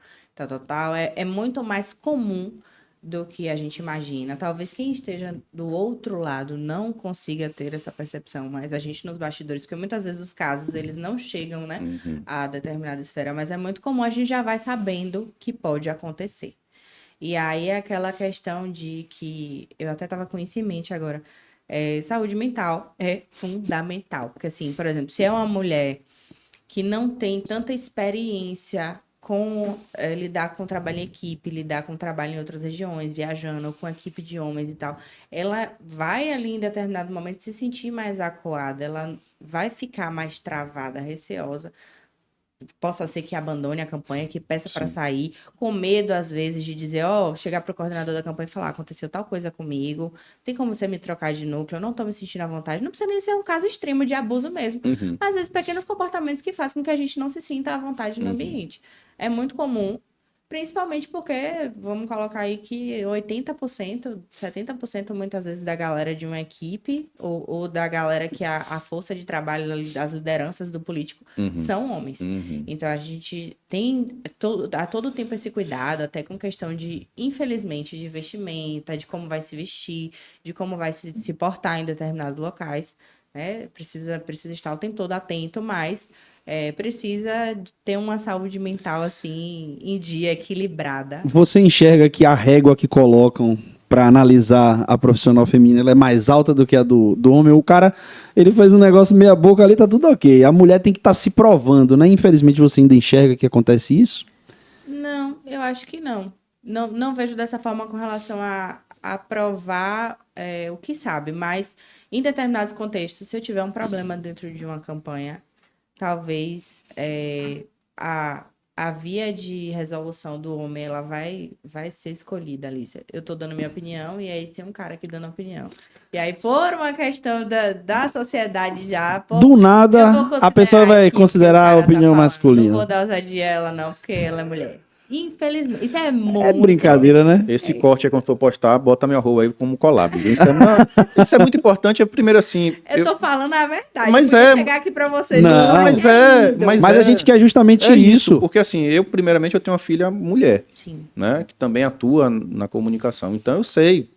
tal. É muito mais comum do que a gente imagina. Talvez quem esteja do outro lado não consiga ter essa percepção, mas a gente nos bastidores, porque muitas vezes os casos, eles não chegam, né, a determinada esfera, mas é muito comum, a gente já vai sabendo que pode acontecer. E aí é aquela questão de que, eu até estava com isso em mente agora, saúde mental é fundamental, porque assim, por exemplo, se é uma mulher que não tem tanta experiência com lidar com trabalho em equipe, lidar com trabalho em outras regiões, viajando, ou com equipe de homens e tal, ela vai ali em determinado momento se sentir mais acuada, ela vai ficar mais travada, receosa, possa ser que abandone a campanha, que peça para sair, com medo, às vezes, de dizer, chegar para o coordenador da campanha e falar, aconteceu tal coisa comigo, tem como você me trocar de núcleo, eu não estou me sentindo à vontade. Não precisa nem ser um caso extremo de abuso mesmo. Mas, às vezes, pequenos comportamentos que fazem com que a gente não se sinta à vontade no ambiente. É muito comum Principalmente porque, vamos colocar aí que 80%, 70% muitas vezes da galera de uma equipe, ou da galera que a força de trabalho das lideranças do político são homens. Então a gente tem a todo tempo esse cuidado, até com questão de, infelizmente, de vestimenta, de como vai se vestir, de como vai se portar em determinados locais, né? Precisa estar o tempo todo atento, mas precisa ter uma saúde mental assim em dia, equilibrada. Você enxerga que a régua que colocam para analisar a profissional feminina ela é mais alta do que a do homem? O cara, ele faz um negócio meia boca ali, tá tudo ok. A mulher tem que estar se provando, né? Infelizmente você ainda enxerga que acontece isso? Não, eu acho que não. Não vejo dessa forma com relação a provar o que sabe, mas em determinados contextos, se eu tiver um problema dentro de uma campanha, talvez a via de resolução do homem ela vai ser escolhida, Alicia. Eu tô dando minha opinião e aí tem um cara aqui dando opinião. E aí, por uma questão da sociedade já... Do nada, a pessoa vai considerar a opinião masculina. Não vou dar ousadia a ela não, porque ela é mulher. Infelizmente. Isso é muito... É brincadeira, né? Esse corte aí, quando for postar, bota meu arroba aí como collab. Viu? Isso é muito importante. Primeiro, assim... Eu tô falando a verdade. Mas chegar aqui pra você. Não, mas a gente quer justamente isso. Porque, assim, primeiramente, eu tenho uma filha mulher. Sim. Né? Que também atua na comunicação. Então, eu sei.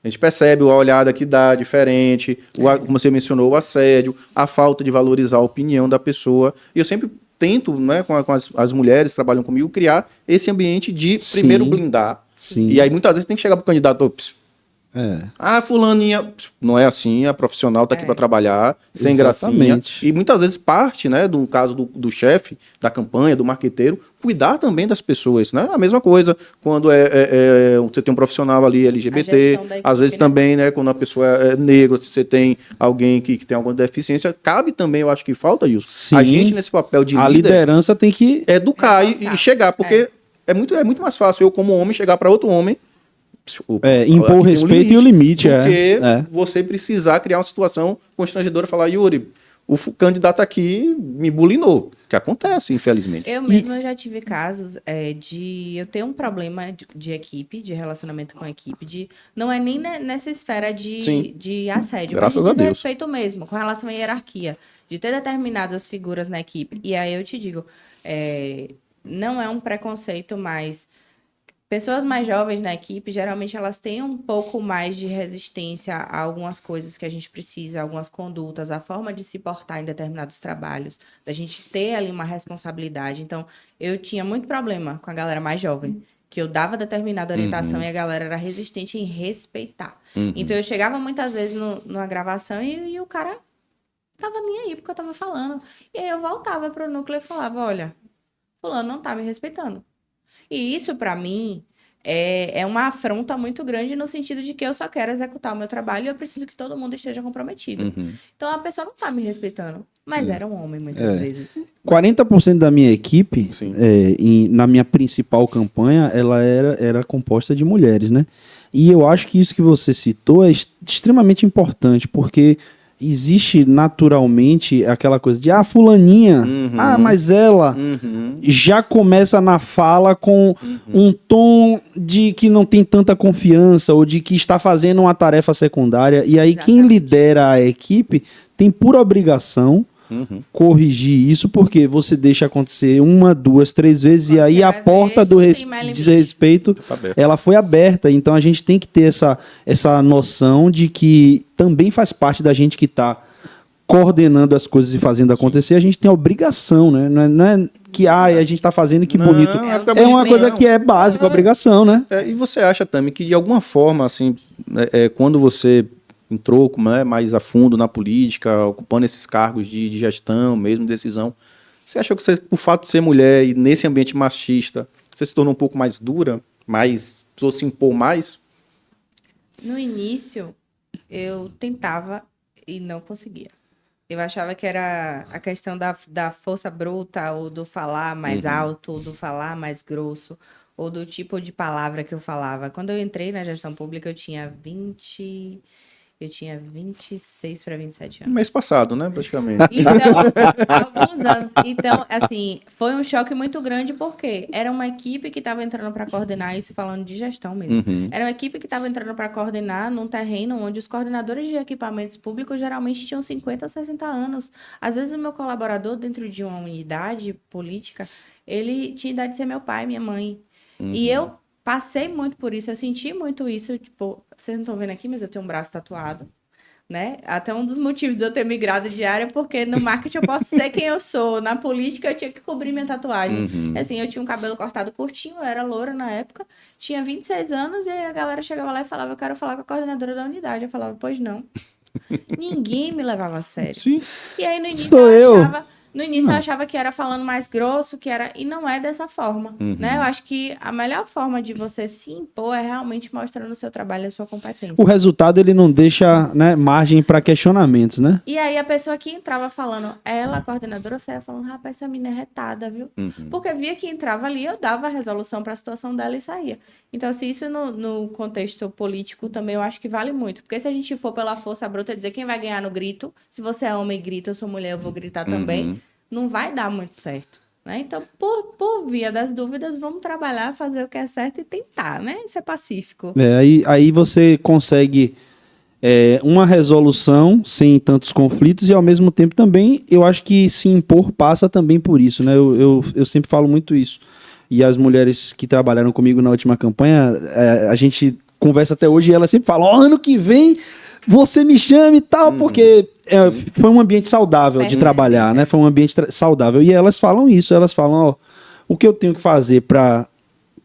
A gente percebe a olhada que dá diferente, como você mencionou, o assédio, a falta de valorizar a opinião da pessoa. E eu sempre tento, né, com as mulheres que trabalham comigo, criar esse ambiente de primeiro blindar. Sim. E aí muitas vezes tem que chegar pro candidato, fulaninha, não é assim, a profissional tá aqui para trabalhar, sem gracinha. E muitas vezes parte, né, do caso do chefe, da campanha, do marqueteiro, cuidar também das pessoas, né? A mesma coisa quando você tem um profissional ali LGBT, às vezes também, né, quando a pessoa é negra, se você tem alguém que tem alguma deficiência, cabe também, eu acho que falta isso. Sim. A gente nesse papel de líder, a liderança tem que educar e chegar, porque é muito mais fácil eu como homem chegar para outro homem impor o respeito e o limite. Porque você precisar criar uma situação constrangedora e falar, Yuri, o candidato aqui me bulinou. Que acontece, infelizmente. Eu mesma já tive casos de eu ter um problema de equipe, de relacionamento com a equipe, não é nem nessa esfera de assédio, graças mas de a Deus. respeito mesmo, com relação à hierarquia, de ter determinadas figuras na equipe. E aí eu te digo, não é um preconceito, mas pessoas mais jovens na equipe, geralmente elas têm um pouco mais de resistência a algumas coisas que a gente precisa, algumas condutas, a forma de se portar em determinados trabalhos, da gente ter ali uma responsabilidade. Então, eu tinha muito problema com a galera mais jovem, que eu dava determinada orientação e a galera era resistente em respeitar. Então, eu chegava muitas vezes numa gravação e o cara tava nem aí porque eu tava falando. E aí eu voltava pro núcleo e falava, olha, fulano não tá me respeitando. E isso, para mim, é uma afronta muito grande no sentido de que eu só quero executar o meu trabalho e eu preciso que todo mundo esteja comprometido. Então, a pessoa não está me respeitando. Mas era um homem, muitas vezes. 40% da minha equipe, na minha principal campanha, ela era composta de mulheres, né? E eu acho que isso que você citou é extremamente importante, porque existe naturalmente aquela coisa de fulaninha, mas ela já começa na fala com um tom de que não tem tanta confiança ou de que está fazendo uma tarefa secundária, e aí quem lidera a equipe tem por obrigação corrigir isso, porque você deixa acontecer 1, 2, 3 vezes e aí a porta do desrespeito ela foi aberta. Então a gente tem que ter essa noção de que também faz parte da gente que está coordenando as coisas e fazendo acontecer. A gente tem a obrigação, né? Não é que a gente está fazendo e que bonito. É uma coisa que é básica, obrigação, né? E você acha, Tami, que de alguma forma, assim, quando você entrou mais a fundo na política, ocupando esses cargos de gestão, mesmo decisão, você achou que você, por fato de ser mulher e nesse ambiente machista, você se tornou um pouco mais dura, precisou se impor mais? No início, eu tentava e não conseguia. Eu achava que era a questão da força bruta, ou do falar mais alto, ou do falar mais grosso, ou do tipo de palavra que eu falava. Quando eu entrei na gestão pública, eu tinha Eu tinha 26 para 27 anos. Mês passado, né? Praticamente. Então, alguns anos. Então, assim, foi um choque muito grande porque era uma equipe que estava entrando para coordenar isso, falando de gestão mesmo. Uhum. Era uma equipe que estava entrando para coordenar num terreno onde os coordenadores de equipamentos públicos geralmente tinham 50 ou 60 anos. Às vezes, o meu colaborador, dentro de uma unidade política, ele tinha idade de ser meu pai, minha mãe. E eu passei muito por isso, eu senti muito isso, tipo, vocês não estão vendo aqui, mas eu tenho um braço tatuado, né? Até um dos motivos de eu ter migrado de área, porque no marketing eu posso ser quem eu sou, na política eu tinha que cobrir minha tatuagem. Assim, eu tinha um cabelo cortado curtinho, eu era loura na época, tinha 26 anos, e aí a galera chegava lá e falava, eu quero falar com a coordenadora da unidade. Eu falava, pois não. Ninguém me levava a sério. Sim. E aí no início Sou eu eu. achava... No início eu achava que era falando mais grosso, que era... E não é dessa forma, né? Eu acho que a melhor forma de você se impor é realmente mostrando o seu trabalho e a sua competência. O resultado, ele não deixa, né, margem para questionamentos, né? E aí a pessoa que entrava falando, ela, a coordenadora, saia falando, rapaz, essa menina é retada, viu? Porque via que entrava ali, eu dava a resolução para a situação dela e saía. Então, assim, isso no contexto político também eu acho que vale muito. Porque se a gente for pela força bruta, dizer quem vai ganhar no grito, se você é homem e grita, eu sou mulher, eu vou gritar também, não vai dar muito certo. Né? Então, por via das dúvidas, vamos trabalhar, fazer o que é certo e tentar, né? Isso é pacífico. Aí você consegue uma resolução sem tantos conflitos e, ao mesmo tempo, também, eu acho que se impor passa também por isso, né? Eu sempre falo muito isso. E as mulheres que trabalharam comigo na última campanha, a gente conversa até hoje e elas sempre falam, ano que vem você me chame e tal, porque foi um ambiente saudável de trabalhar, né? Foi um ambiente saudável. E elas falam isso, elas falam, ó, o que eu tenho que fazer para,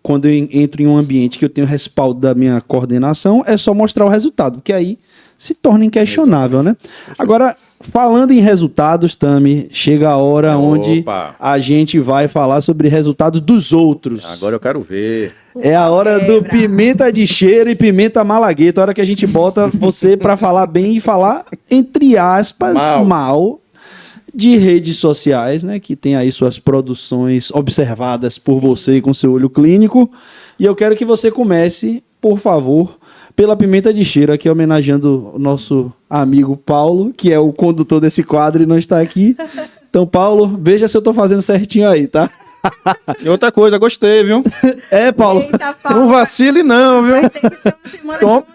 quando eu entro em um ambiente que eu tenho respaldo da minha coordenação, é só mostrar o resultado, porque aí se torna inquestionável, né? Agora, falando em resultados, Tami, chega a hora onde a gente vai falar sobre resultados dos outros. Agora eu quero ver. É a hora do pimenta de cheiro e pimenta malagueta, a hora que a gente bota você para falar bem e falar, entre aspas, mal de redes sociais, né? Que tem aí suas produções observadas por você com seu olho clínico. E eu quero que você comece, por favor, pela pimenta de cheiro, aqui homenageando o nosso amigo Paulo, que é o condutor desse quadro e não está aqui. Então, Paulo, veja se eu tô fazendo certinho aí, tá? E outra coisa, gostei, viu? Paulo. Eita, Paulo, Não vacile não, viu? vai ter que ser uma semana de uma semana.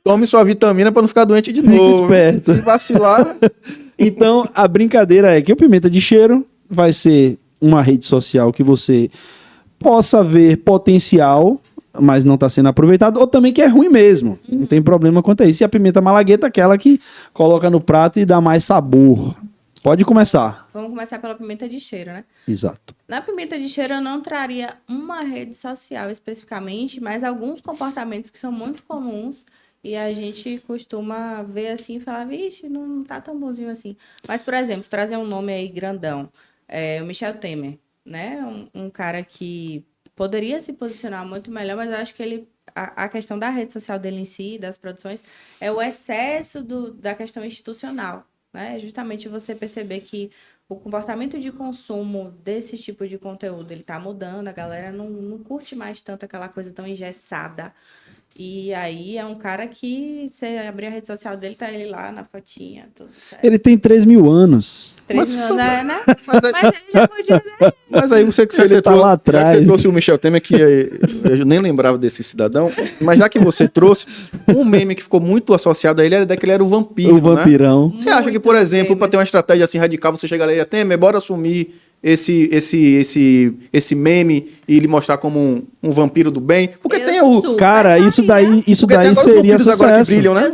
Tome sua vitamina para não ficar doente de Fique novo. esperto. Se vacilar... Então, a brincadeira é que o Pimenta de Cheiro vai ser uma rede social que você possa ver potencial, mas não está sendo aproveitado, ou também que é ruim mesmo. Não tem problema quanto a isso. E a pimenta malagueta é aquela que coloca no prato e dá mais sabor. Pode começar. Vamos começar pela pimenta de cheiro, né? Exato. Na pimenta de cheiro eu não traria uma rede social especificamente, mas alguns comportamentos que são muito comuns e a gente costuma ver assim e falar, vixe, não tá tão bonzinho assim. Mas, por exemplo, trazer um nome aí grandão, o Michel Temer, né? Um cara que poderia se posicionar muito melhor, mas eu acho que ele, a questão da rede social dele em si, das produções, é o excesso da questão institucional, né? Justamente você perceber que o comportamento de consumo desse tipo de conteúdo, ele tá mudando, a galera não curte mais tanto aquela coisa tão engessada. E aí é um cara que, você abrir a rede social dele, tá ele lá na fotinha, tudo certo. Ele tem 3.000 anos. 3 anos, né? Mas Mas ele já podia, né? Mas aí você Ele tá trouxe, lá já atrás. que você trouxe o Michel Temer, que eu nem lembrava desse cidadão, mas já que você trouxe, um meme que ficou muito associado a ele era daquele era o vampiro, O vampirão. Né? Você acha que, por exemplo, para ter uma estratégia assim radical, você chega lá e Temer, bora assumir esse meme e ele mostrar como um vampiro do bem? Porque tem o... Cara, isso daí seria os agora que sucesso. brilham, né?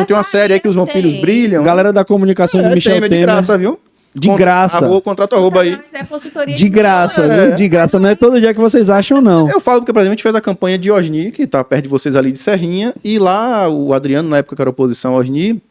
Tem uma série aí que os vampiros brilham. Galera da comunicação de Michel Temer, Temer. de graça, viu? De graça. Contrato arroba aí. De graça, viu? De graça. Não é todo dia que vocês acham, não. Eu falo porque, por exemplo, a gente fez a campanha de Osni, que tá perto de vocês ali de Serrinha, e lá o Adriano, na época que era oposição a Osni,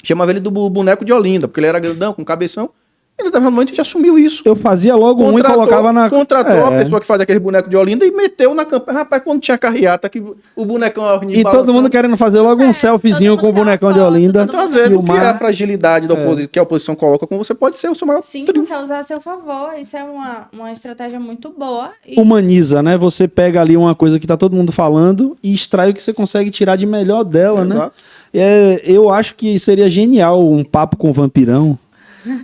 chamava ele do boneco de Olinda, porque ele era grandão, com cabeção. Ele tava no momento que já assumiu isso. Eu fazia logo um e colocava na... Contratou a pessoa que faz aquele boneco de Olinda e meteu na campanha. Rapaz, quando tinha carreata, que o bonecão Osni E todo mundo querendo fazer logo um selfiezinho com o bonecão de Olinda. Então, às vezes, o que é a filmar. fragilidade da oposição, que a oposição coloca com você, pode ser o seu maior Sim, triunfo. você usar a seu favor. Isso é uma estratégia muito boa. E Humaniza, né? Você pega ali uma coisa que tá todo mundo falando e extrai o que você consegue tirar de melhor dela, né? Exato. Eu acho que seria genial um papo com o Vampirão.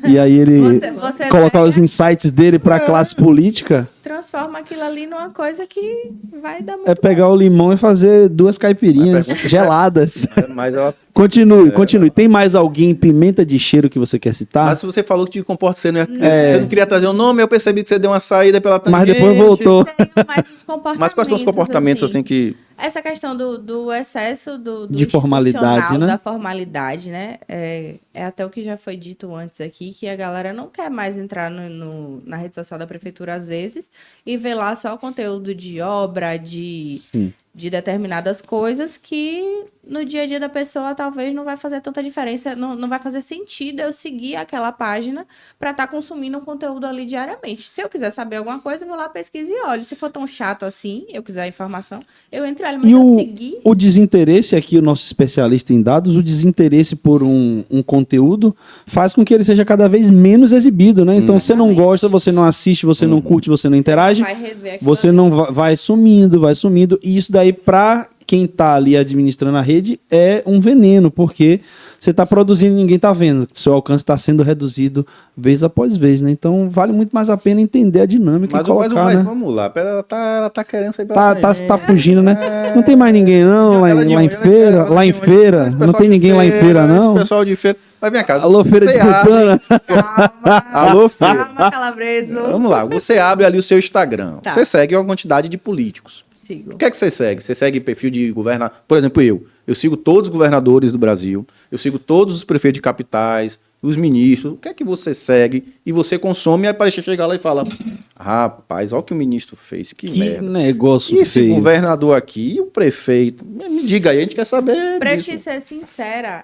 E aí ele Você colocar pega- os insights dele pra classe política. Transforma aquilo ali numa coisa que vai dar muito É pegar o limão e fazer 2 caipirinhas geladas. Mas ela. Continue. Tem mais alguém, pimenta de cheiro, que você quer citar? Mas se você falou que te comporta, você não queria trazer o nome, eu percebi que você deu uma saída pela tangente. Mas depois voltou. Tenho mais os comportamentos. Mas quais são os comportamentos assim que. Essa questão do excesso do De formalidade, institucional, né? da formalidade, né? É até o que já foi dito antes aqui, que a galera não quer mais entrar na rede social da prefeitura às vezes e ver lá só o conteúdo de obra, Sim. de determinadas coisas que no dia a dia da pessoa talvez não vai fazer tanta diferença, não vai fazer sentido eu seguir aquela página para estar consumindo um conteúdo ali diariamente. Se eu quiser saber alguma coisa, eu vou lá, pesquiso e olho. Se for tão chato assim, eu quiser informação, eu entro ali, mas E eu seguir... o desinteresse aqui, o nosso especialista em dados, o desinteresse por um conteúdo faz com que ele seja cada vez menos exibido, né? Então, você não Exatamente. gosta, você não assiste, você não curte, você não interage, Vai rever aquilo você ali. não vai sumindo. E isso daí, pra quem tá ali administrando a rede, é um veneno, porque você tá produzindo e ninguém tá vendo. Seu alcance está sendo reduzido vez após vez, né? Então, vale muito mais a pena entender a dinâmica e colocar, Mas né? vamos lá, ela tá querendo sair pela Tá fugindo, né? Não tem mais ninguém, não, lá em feira. Lá em feira. Não tem ninguém lá em feira, não. Esse pessoal de feira. Mas vem cá. Alô, feira de você abre- Santana. Calma, Alô, feira. calma, Calabreso. Vamos lá, você abre ali o seu Instagram. Tá. Você segue uma quantidade de políticos. Sigo. O que é que você segue? Você segue perfil de governador. Por exemplo, eu sigo todos os governadores do Brasil, eu sigo todos os prefeitos de capitais, os ministros. O que é que você segue e você consome? E aí para chegar lá e fala: rapaz, olha o que o ministro fez, que Que merda. negócio E esse feio. governador aqui, e o prefeito? Me diga aí, a gente quer saber. Pra disso. te ser sincera,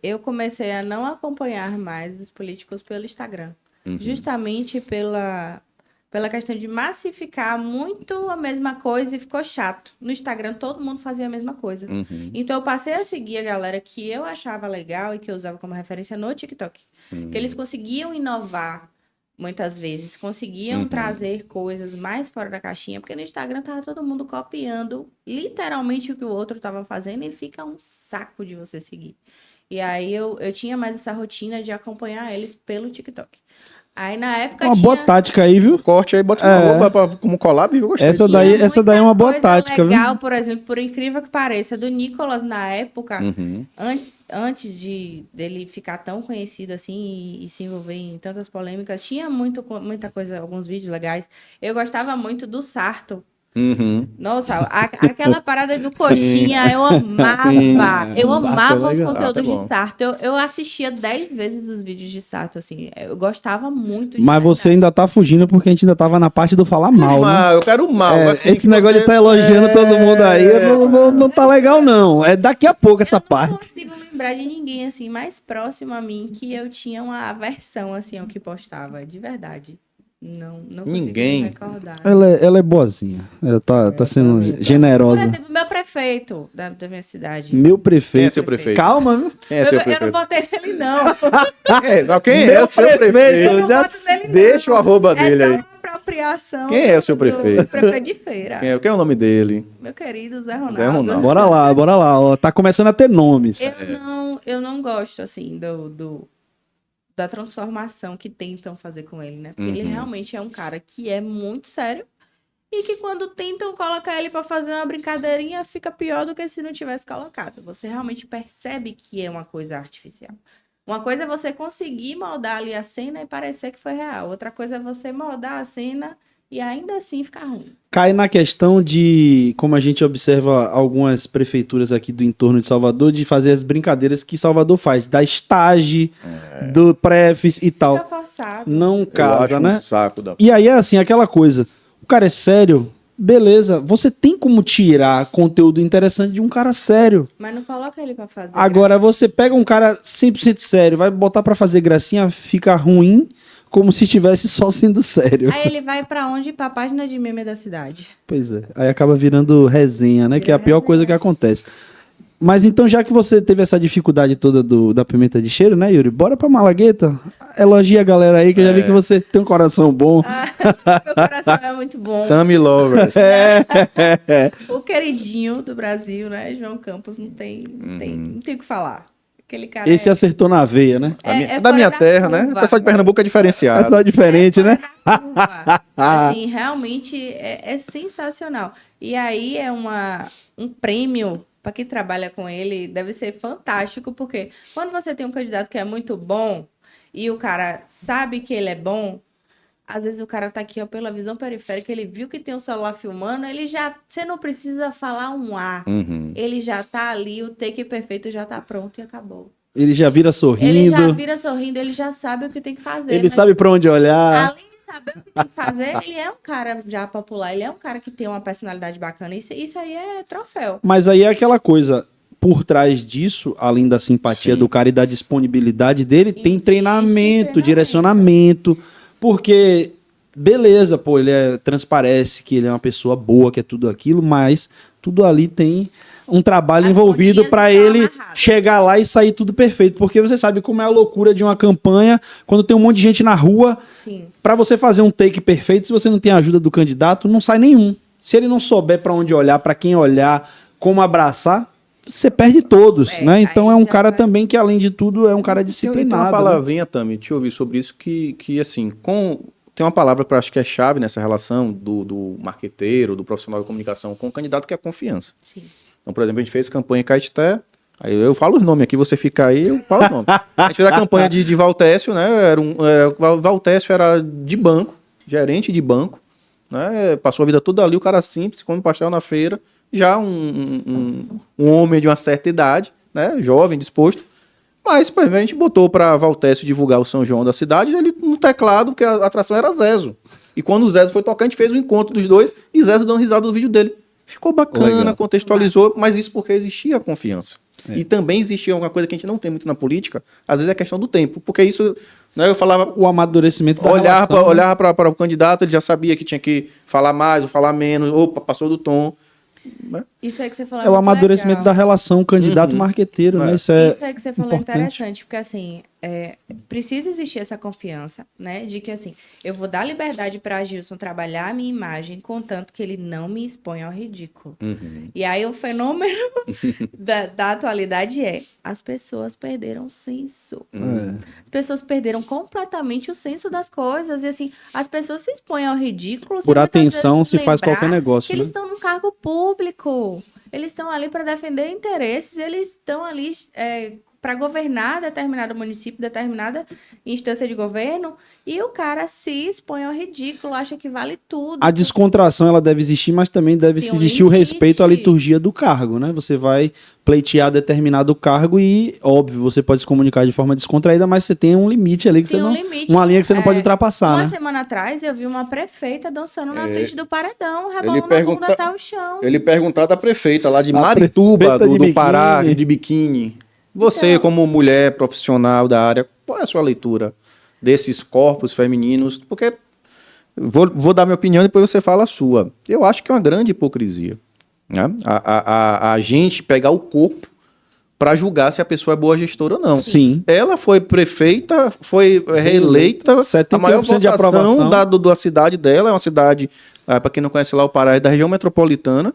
eu comecei a não acompanhar mais os políticos pelo Instagram. Justamente pela questão de massificar muito a mesma coisa e ficou chato. No Instagram todo mundo fazia a mesma coisa. Então eu passei a seguir a galera que eu achava legal e que eu usava como referência no TikTok. Que eles conseguiam inovar muitas vezes, conseguiam trazer coisas mais fora da caixinha, porque no Instagram tava todo mundo copiando literalmente o que o outro tava fazendo e fica um saco de você seguir. E aí eu tinha mais essa rotina de acompanhar eles pelo TikTok. Aí na época Uma tinha... boa tática aí, viu? Corte aí, bota uma roupa como collab, eu gostei. Essa Tinha daí muita é uma boa coisa tática, viu? legal, por exemplo, por incrível que pareça, do Nicolas na época, Uhum. antes dele ficar tão conhecido assim e se envolver em tantas polêmicas, tinha muita coisa, alguns vídeos legais. Eu gostava muito do Sarto. Uhum. Nossa, aquela parada do coxinha, eu amava. Eu amava os legal. conteúdos Sarto é bom. de Sarto. Eu assistia 10 vezes os vídeos de Sarto, assim. Eu gostava muito de Mas verdade. você ainda tá fugindo porque a gente ainda tava na parte do falar mal, né? Eu quero mal. É, assim, esse que negócio você- de tá elogiando todo mundo aí não tá legal, não. É daqui a pouco essa Eu não parte. consigo lembrar de ninguém, assim, mais próximo a mim que eu tinha uma aversão, assim, ao que postava, de verdade. Não consigo Ninguém? me recordar. Ela é boazinha. Ela tá sendo Por generosa. exemplo, meu prefeito da minha cidade. Meu Quem é prefeito. seu prefeito? Calma, viu? Quem é eu, seu eu não prefeito? botei ele, não. Quem Meu é o seu prefeito, prefeito? Eu não já boto nele, não. Deixa o arroba dele É aí. só uma apropriação. Quem é o seu do prefeito? Prefeito de feira. Quem é o nome dele? Meu querido Zé Ronaldo. Zé Ronaldo. Bora lá, ó. Tá começando a ter nomes. Eu não gosto, assim, da transformação que tentam fazer com ele, né? Porque ele realmente é um cara que é muito sério e que quando tentam colocar ele pra fazer uma brincadeirinha, fica pior do que se não tivesse colocado. Você realmente percebe que é uma coisa artificial. Uma coisa é você conseguir moldar ali a cena e parecer que foi real. Outra coisa é você moldar a cena e ainda assim ficar ruim. Cai na questão de, como a gente observa algumas prefeituras aqui do entorno de Salvador, de fazer as brincadeiras que Salvador faz, da estágio, do prefis e Fica tal. forçado. Não Eu casa, acho né? um saco da... E aí é assim, aquela coisa. O cara é sério, beleza. Você tem como tirar conteúdo interessante de um cara sério. Mas não coloca ele pra fazer. Agora, você pega um cara 100% sério, vai botar pra fazer gracinha, fica ruim, como se estivesse só sendo sério. Aí ele vai pra onde? Pra página de meme da cidade. Pois é. Aí acaba virando resenha, né? Que é a pior coisa que acontece. Mas então, já que você teve essa dificuldade toda da pimenta de cheiro, né, Yuri? Bora pra Malagueta. Elogia a galera aí, que eu já vi que você tem um coração bom. Meu coração é muito bom. Tammy Lovers. O queridinho do Brasil, né? João Campos não tem o que falar. Aquele cara Esse acertou na veia, né? Da minha fora terra, curva. né? O pessoal de Pernambuco é diferenciado. Tá diferente, né? Curva. Assim, realmente é sensacional. E aí é um prêmio para quem trabalha com ele, deve ser fantástico, porque quando você tem um candidato que é muito bom e o cara sabe que ele é bom, às vezes o cara tá aqui, ó, pela visão periférica, ele viu que tem um celular filmando, você não precisa falar um A. Ele já tá ali, o take perfeito já tá pronto e acabou. Ele já vira sorrindo. Ele já vira sorrindo, ele já sabe o que tem que fazer. Ele sabe pra onde olhar. Além de saber o que tem que fazer, ele é um cara já popular, ele é um cara que tem uma personalidade bacana. Isso aí é troféu. Mas aí é aquela coisa, por trás disso, além da simpatia do cara e da disponibilidade dele, tem Existe treinamento, direcionamento, porque, beleza, pô, transparece que ele é uma pessoa boa, que é tudo aquilo, mas tudo ali tem um trabalho As envolvido pontinhas para estão ele amarradas. chegar lá e sair tudo perfeito, porque você sabe como é a loucura de uma campanha, quando tem um monte de gente na rua, Sim. para você fazer um take perfeito, se você não tem a ajuda do candidato, não sai nenhum. Se ele não souber para onde olhar, para quem olhar, como abraçar, você perde todos, né? Então aí é um já cara vai. também que, além de tudo, é um cara Tem disciplinado. uma né? palavrinha também, deixa eu ouvir sobre isso, que assim, tem uma palavra que eu acho que é chave nessa relação do marqueteiro, do profissional de comunicação com o candidato, que é a confiança. Sim. Então, por exemplo, a gente fez campanha em Caetité, aí eu falo os nomes aqui, você fica aí, eu falo os nomes. A gente fez a campanha de Valtécio, né? Valtécio era de banco, gerente de banco, né? Passou a vida toda ali, o cara simples, come pastel na feira, já um homem de uma certa idade, né? Jovem, disposto. Mas, por exemplo, a gente botou para Valtécio divulgar o São João da cidade, ele no teclado, porque a atração era Zezo. E quando o Zezo foi tocar, a gente fez o encontro dos dois e Zezo dando risada no vídeo dele. Ficou bacana, Legal. contextualizou, mas isso porque existia a confiança. E também existia uma coisa que a gente não tem muito na política, às vezes é a questão do tempo. Porque isso, né, eu falava, O amadurecimento da olhar relação, né? para o candidato, ele já sabia que tinha que falar mais ou falar menos, opa, passou do tom. Né? Isso aí que você falou É o muito amadurecimento da legal. relação candidato-marqueteiro, né? Isso Isso aí que você falou é importante. interessante, porque assim, precisa existir essa confiança, né? De que assim, eu vou dar liberdade para Gilson trabalhar a minha imagem, contanto que ele não me expõe ao ridículo. E aí o fenômeno da atualidade as pessoas perderam o senso. As pessoas perderam completamente o senso das coisas. E assim, as pessoas se expõem ao ridículo. Por sem muitas atenção vezes se faz lembrar qualquer negócio, que né? eles estão num cargo público. Eles estão ali para defender interesses, eles estão ali para governar determinado município, determinada instância de governo, e o cara se expõe ao ridículo, acha que vale tudo. A descontração ela deve existir, mas também deve Tem um existir o limite. respeito à liturgia do cargo, né? Você vai pleitear determinado cargo e, óbvio, você pode se comunicar de forma descontraída, mas você tem um limite ali que Tem você um não, limite. uma linha que você não pode ultrapassar, Uma né? semana atrás, eu vi uma prefeita dançando na frente do paredão, Ele rebolando a pergunta- bunda até o chão. Ele perguntar da prefeita lá de A Marituba, prefeita de do Pará, biquíni. de biquíni. Você, Então- como mulher profissional da área, qual é a sua leitura desses corpos femininos? Porque vou dar minha opinião e depois você fala a sua. Eu acho que é uma grande hipocrisia, né? A gente pegar o corpo para julgar se a pessoa é boa gestora ou não. Sim. Ela foi prefeita, foi reeleita, 71% a maior de aprovação. votação da cidade dela, é uma cidade, para quem não conhece lá, o Pará é da região metropolitana.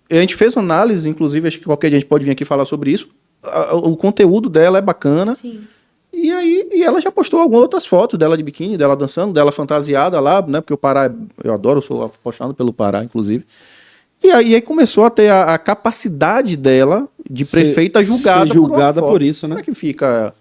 E a gente fez uma análise, inclusive, acho que qualquer dia a gente pode vir aqui falar sobre isso. O conteúdo dela é bacana. Sim. E ela já postou algumas outras fotos dela de biquíni, dela dançando, dela fantasiada lá, né? Porque o Pará, eu adoro, sou apaixonado pelo Pará, inclusive. E aí começou a ter a capacidade dela de prefeita julgada, ser julgada uma por foto. isso, né? Como é que fica?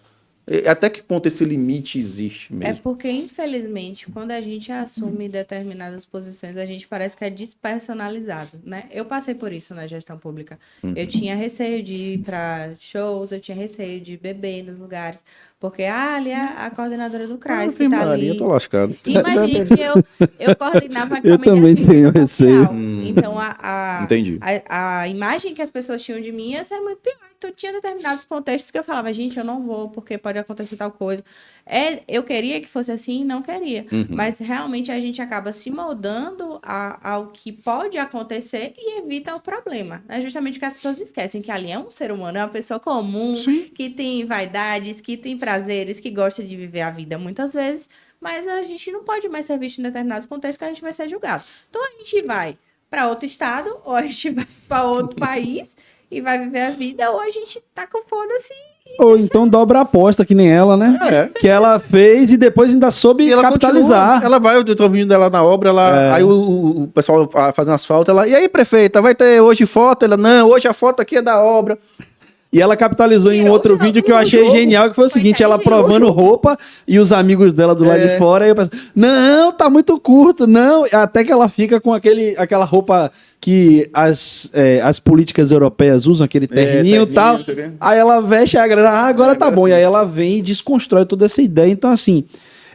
Até que ponto esse limite existe É mesmo? porque, infelizmente, quando a gente assume determinadas posições, a gente parece que é despersonalizado, né? Eu passei por isso na gestão pública. Eu tinha receio de ir para shows, eu tinha receio de beber nos lugares, porque ali é a coordenadora do CRAS que tá ali. Eu tô lascado. Imagine que eu coordenava a Eu também assistência tenho social. receio. Então, Entendi. a imagem que as pessoas tinham de mim ia ser muito pior. Então, tinha determinados contextos que eu falava, gente, eu não vou, porque pode pode acontecer tal coisa. Eu queria que fosse assim, não queria. Mas realmente a gente acaba se moldando ao que pode acontecer e evita o problema. É justamente que as pessoas esquecem que ali é um ser humano, é uma pessoa comum, que tem vaidades, que tem prazeres, que gosta de viver a vida muitas vezes, mas a gente não pode mais ser visto em determinados contextos que a gente vai ser julgado. Então a gente vai para outro estado, ou a gente vai para outro país e vai viver a vida, ou a gente tá com foda-se. Ou então dobra a aposta, que nem ela, né? Que ela fez e depois ainda soube E ela capitalizar. continua, ela vai, eu tô vindo dela na obra, aí o pessoal fazendo asfalto, e aí, prefeita, vai ter hoje foto? Ela, não, hoje a foto aqui é da obra. E ela capitalizou em um outro vídeo que eu achei genial, que foi o seguinte, ela provando roupa e os amigos dela do lado de fora, e eu penso, não, tá muito curto, não. Até que ela fica com aquela roupa que as políticas europeias usam, aquele terninho e tal. Aí ela veste a grana, agora tá bom. E aí ela vem e desconstrói toda essa ideia. Então, assim,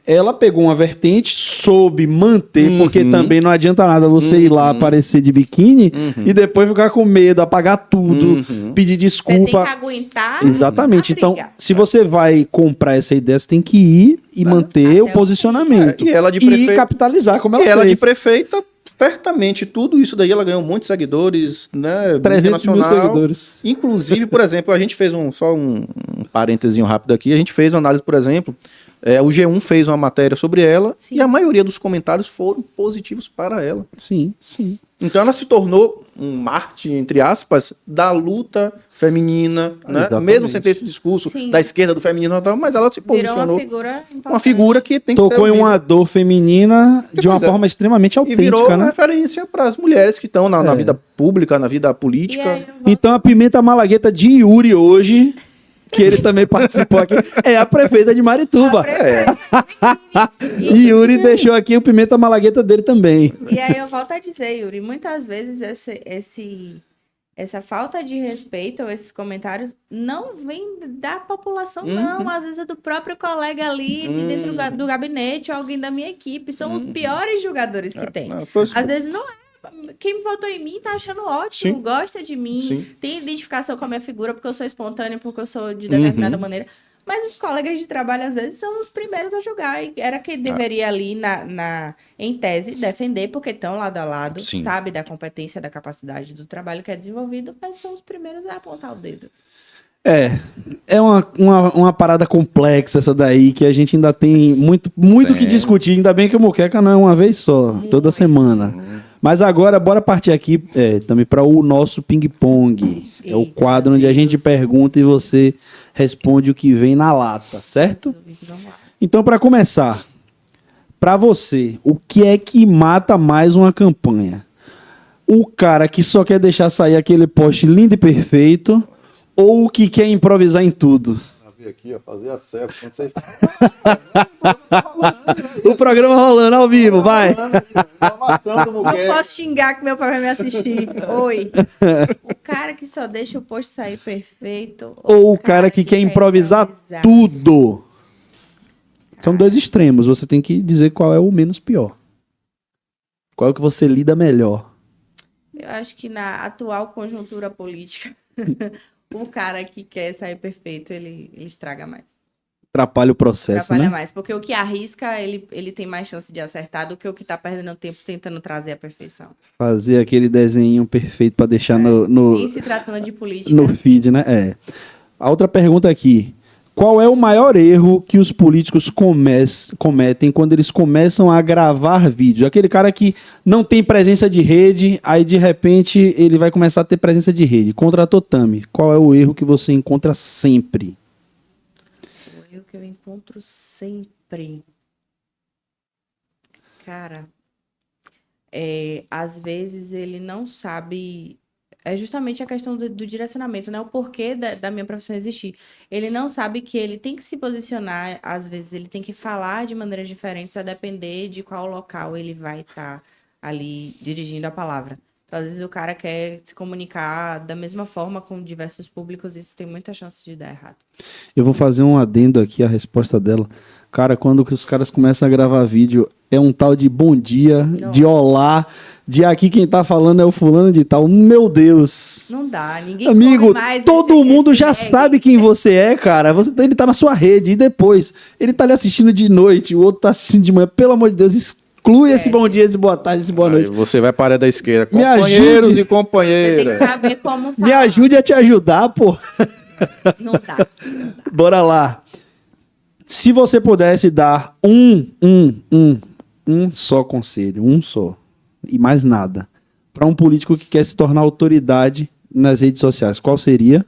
ela pegou uma vertente, soube manter, porque também não adianta nada você ir lá aparecer de biquíni e depois ficar com medo, apagar tudo, pedir desculpa. Você tem que aguentar. Exatamente. a Então, briga. se você vai comprar essa ideia, você tem que ir e manter o Até o posicionamento. fim. E ela de E prefeita- capitalizar como ela E ela de fez. prefeita, certamente, tudo isso daí, ela ganhou muitos seguidores, né? 300 mil internacional. seguidores. Inclusive, por exemplo, a gente fez só um parênteses rápido aqui, a gente fez uma análise, por exemplo, o G1 fez uma matéria sobre ela Sim. e a maioria dos comentários foram positivos para ela. Sim, sim. Então ela se tornou um mártir, entre aspas, da luta feminina, né? Exatamente. Mesmo sem ter esse discurso Sim. da esquerda do feminino, mas ela se Virou posicionou uma figura importante. uma figura que tem que ser Tocou em ouvida. uma dor feminina de uma Pois é. forma extremamente E virou autêntica, uma né? referência para as mulheres que estão na vida pública, na vida E política. aí, eu volto- Então a Pimenta Malagueta de Yuri hoje, que ele também participou aqui, é a prefeita de Marituba. E Yuri deixou aqui o Pimenta Malagueta dele também. E aí eu volto a dizer, Yuri, muitas vezes essa falta de respeito ou esses comentários não vem da população, não. Às vezes é do próprio colega ali, de dentro do gabinete, ou alguém da minha equipe. São os piores jogadores que tem. Às vezes não é. Quem votou em mim tá achando ótimo, gosta de mim, Sim. tem identificação com a minha figura, porque eu sou espontânea, porque eu sou de determinada maneira. Mas os colegas de trabalho, às vezes, são os primeiros a julgar. E era quem deveria ali, em tese, defender, porque estão lado a lado, Sim. sabe da competência, da capacidade do trabalho que é desenvolvido, mas são os primeiros a apontar o dedo. É uma parada complexa essa daí, que a gente ainda tem muito que discutir. Ainda bem que o Moqueca não é uma vez só, toda semana. Mas agora, bora partir aqui também para o nosso ping-pong. É o Eita, quadro onde a gente Deus. pergunta e você responde o que vem na lata, certo? Vamos lá. Então, para começar, para você, o que é que mata mais uma campanha? O cara que só quer deixar sair aquele post lindo e perfeito ou o que quer improvisar em tudo? Vir aqui, ó, fazer a selfie. Quando você... O programa rolando ao vivo, vai! Não posso xingar que meu pai vai me assistir. Oi. O cara que só deixa o post sair perfeito. Ou o cara que quer improvisar tudo? São dois extremos, você tem que dizer qual é o menos pior. Qual é o que você lida melhor? Eu acho que na atual conjuntura política, o cara que quer sair perfeito, ele estraga mais. Atrapalha o processo, Atrapalha né? mais. Porque o que arrisca, ele tem mais chance de acertar do que o que tá perdendo tempo tentando trazer a perfeição. Fazer aquele desenho perfeito pra deixar no E se tratando de política, no feed, né? A outra pergunta aqui. Qual é o maior erro que os políticos cometem quando eles começam a gravar vídeo? Aquele cara que não tem presença de rede, aí de repente ele vai começar a ter presença de rede. Contratou Tami. Qual é o erro que você encontra sempre? o erro que eu encontro sempre. Cara, às vezes ele não sabe. É justamente a questão do direcionamento, né? O porquê da minha profissão existir. Ele não sabe que ele tem que se posicionar, às vezes ele tem que falar de maneiras diferentes a depender de qual local ele vai estar ali dirigindo a palavra. Então, às vezes o cara quer se comunicar da mesma forma com diversos públicos, isso tem muita chance de dar errado. Eu vou fazer um adendo aqui à resposta dela. Cara, quando que os caras começam a gravar vídeo, é um tal de bom dia, de olá, de aqui quem tá falando é o fulano de tal. Meu Deus. Não dá, ninguém Amigo, come mais todo esse- mundo esse já egg. sabe quem você é, cara. Ele tá na sua rede. E depois, ele tá ali assistindo de noite, o outro tá assistindo de manhã. Pelo amor de Deus, exclui esse bom dia, esse boa tarde, esse boa Aí noite. você vai para a área da esquerda. Me Companheiro ajude. de Você tem que companheira. saber como falar. Me ajude a te ajudar, pô. Não dá. Bora lá. Se você pudesse dar um só conselho, um só, e mais nada, para um político que quer se tornar autoridade nas redes sociais, qual seria?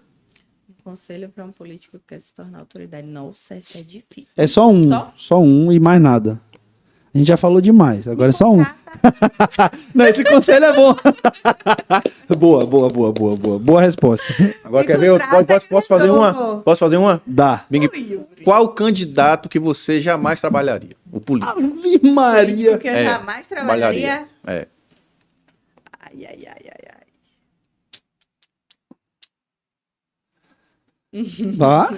Conselho para um político que quer se tornar autoridade. Nossa, isso é difícil. É só um. Só um e mais nada. A gente já falou demais, agora é só um. Não, esse conselho é bom. Boa resposta. Agora quer ver? Posso fazer uma? Dá. Bing, qual candidato que você jamais trabalharia? O político. Ave Maria. Que eu jamais trabalharia. É. Ai, ai, ai, ai, ai. Tá?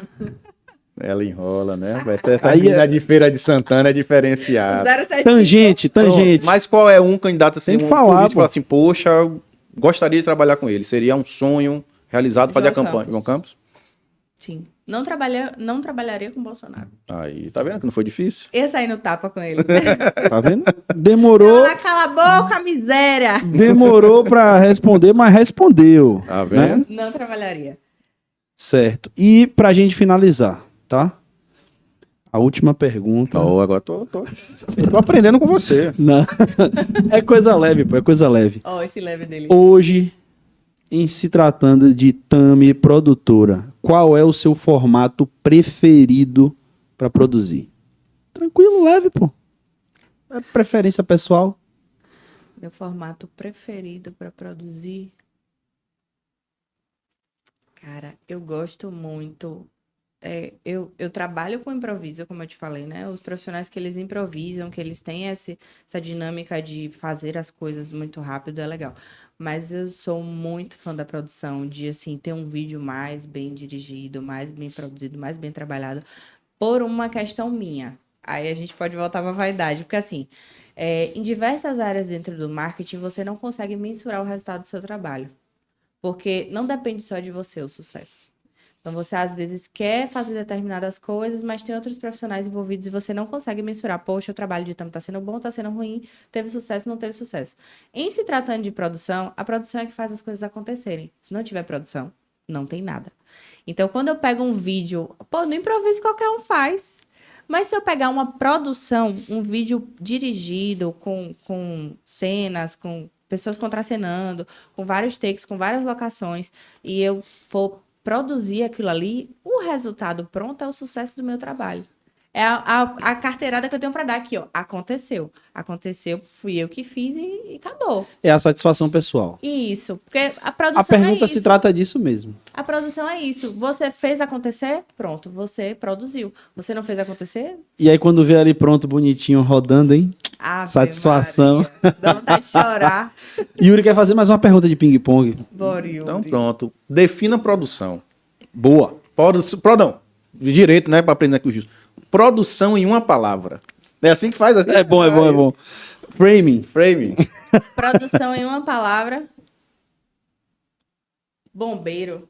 Ela enrola, né? Essa Aí menina de Feira de Santana é diferenciada. 075. Tangente. Pronto, mas qual é um candidato assim, Tem que um falar, político pô. assim, poxa, eu gostaria de trabalhar com ele. Seria um sonho realizado fazer a João campanha. Campos. João Campos? Sim. Não trabalharia com Bolsonaro. Aí, tá vendo que não foi difícil? Ia sair no tapa com ele. Tá vendo? Demorou. Ela cala a boca, miséria. Demorou pra responder, mas respondeu. Tá vendo? Não trabalharia. Certo. E pra gente finalizar, tá? A última pergunta. Oh, agora eu tô aprendendo com você. Não. É coisa leve, pô. É coisa leve. Ó, esse leve dele. Hoje, em se tratando de Tami produtora, qual é o seu formato preferido pra produzir? Tranquilo, leve, pô. É preferência pessoal. Meu formato preferido para produzir. Cara, eu gosto muito. Eu trabalho com improviso, como eu te falei, né? Os profissionais que eles improvisam, que eles têm essa dinâmica de fazer as coisas muito rápido, é legal. Mas eu sou muito fã da produção, de assim, ter um vídeo mais bem dirigido, mais bem produzido, mais bem trabalhado, por uma questão minha. Aí a gente pode voltar para a vaidade, porque assim, em diversas áreas dentro do marketing, você não consegue mensurar o resultado do seu trabalho. Porque não depende só de você o sucesso. Então, você às vezes quer fazer determinadas coisas, mas tem outros profissionais envolvidos e você não consegue mensurar. Poxa, o trabalho de tanto está sendo bom, está sendo ruim, teve sucesso, não teve sucesso. Em se tratando de produção, a produção é que faz as coisas acontecerem. Se não tiver produção, não tem nada. Então, quando eu pego um vídeo, no improviso qualquer um faz. Mas se eu pegar uma produção, um vídeo dirigido, com cenas, com pessoas contracenando, com vários takes, com várias locações, e eu for produzir aquilo ali, o resultado pronto é o sucesso do meu trabalho. É a carteirada que eu tenho para dar aqui, ó. Aconteceu, fui eu que fiz e acabou. É a satisfação pessoal. Isso, porque a produção A pergunta é se isso. trata disso mesmo. A produção é isso. Você fez acontecer, pronto, você produziu. Você não fez acontecer? E aí, quando vê ali pronto, bonitinho, rodando, hein? Ave Satisfação. Maria. Dá vontade de chorar. Yuri quer fazer mais uma pergunta de ping-pong. Bora, Yuri. Então pronto. Defina produção. Boa. Prodão. De direito, né? Para aprender aqui o justo. Produção em uma palavra. É assim que faz? Assim? É bom. Framing. Framing. Produção em uma palavra. Bombeiro.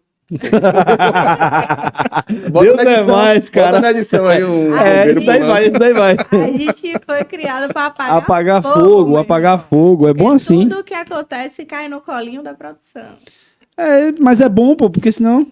Deus é mais, cara. Bota na edição aí um Isso daí vai. A gente foi criado para Apagar meu fogo. irmão. É bom assim. Tudo que acontece cai no colinho da produção. É, mas é bom, pô, porque senão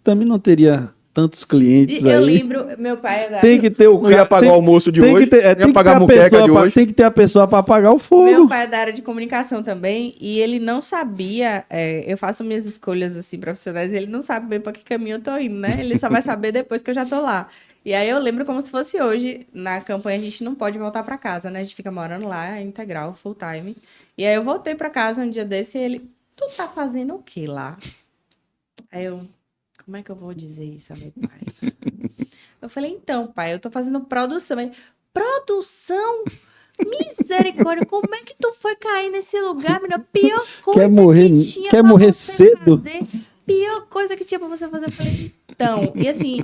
também não teria tantos clientes E eu aí. lembro, meu pai era... Tem que ter o Não ia pagar o almoço de tem hoje. Que ter, Não ia tem que pagar ter a muqueca de hoje. Tem que ter a pessoa para apagar o Meu fogo. pai é da área de comunicação também, e ele não sabia, eu faço minhas escolhas assim profissionais, ele não sabe bem para que caminho eu tô indo, né? Ele só vai saber depois que eu já tô lá. E aí eu lembro como se fosse hoje, na campanha a gente não pode voltar para casa, né? A gente fica morando lá, integral, full time. E aí eu voltei para casa um dia desse e ele, tu tá fazendo o que lá? Aí eu, como é que eu vou dizer isso a meu pai? Eu falei, então, pai, eu tô fazendo produção. Ele, produção? Misericórdia, como é que tu foi cair nesse lugar, menina? Pior coisa Quer morrer, que tinha quer pra morrer você cedo? fazer. Pior coisa que tinha pra você fazer. Eu falei, então. E assim,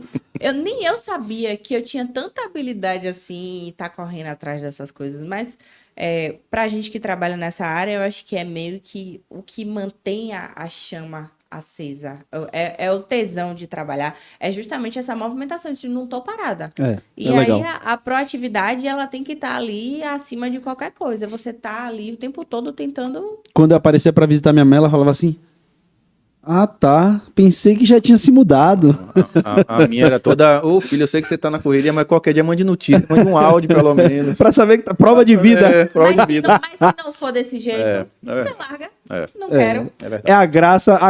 nem eu sabia que eu tinha tanta habilidade assim e tá correndo atrás dessas coisas. Mas pra gente que trabalha nessa área, eu acho que é meio que o que mantém a chama acesa. É o tesão de trabalhar. É justamente essa movimentação de não tô parada. E aí legal. a proatividade, ela tem que estar ali acima de qualquer coisa. Você tá ali o tempo todo tentando. Quando eu aparecia pra visitar minha mãe, ela falava assim: ah, tá. Pensei que já tinha se mudado. A minha era toda, ô filho, eu sei que você tá na correria, mas qualquer dia mande notícia, mande um áudio pelo menos. Pra saber que tá prova de vida. É, prova de vida. Mas se não for desse jeito, você larga. Não quero. É verdade. É a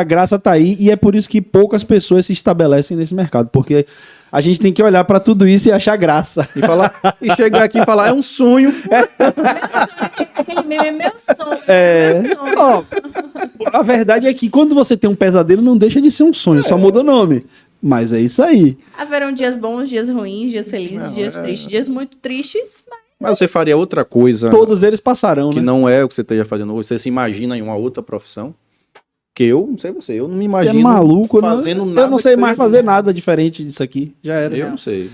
graça tá aí e é por isso que poucas pessoas se estabelecem nesse mercado, porque a gente tem que olhar pra tudo isso e achar graça. E chegar aqui e falar, é um sonho. Aquele meme é meu sonho. Meu sonho. Ó, a verdade é que quando você tem um pesadelo, não deixa de ser um sonho, só muda o nome. Mas é isso aí. Haverão dias bons, dias ruins, dias felizes, dias tristes, dias muito tristes, Mas você faria outra coisa Todos eles passarão, que né? não é o que você esteja fazendo hoje. Você se imagina em uma outra profissão? Que eu, não sei você, eu não me Você é imagino maluco, fazendo né? nada. Eu não sei que mais seja- fazer nada diferente disso aqui. Já era. Eu não sei.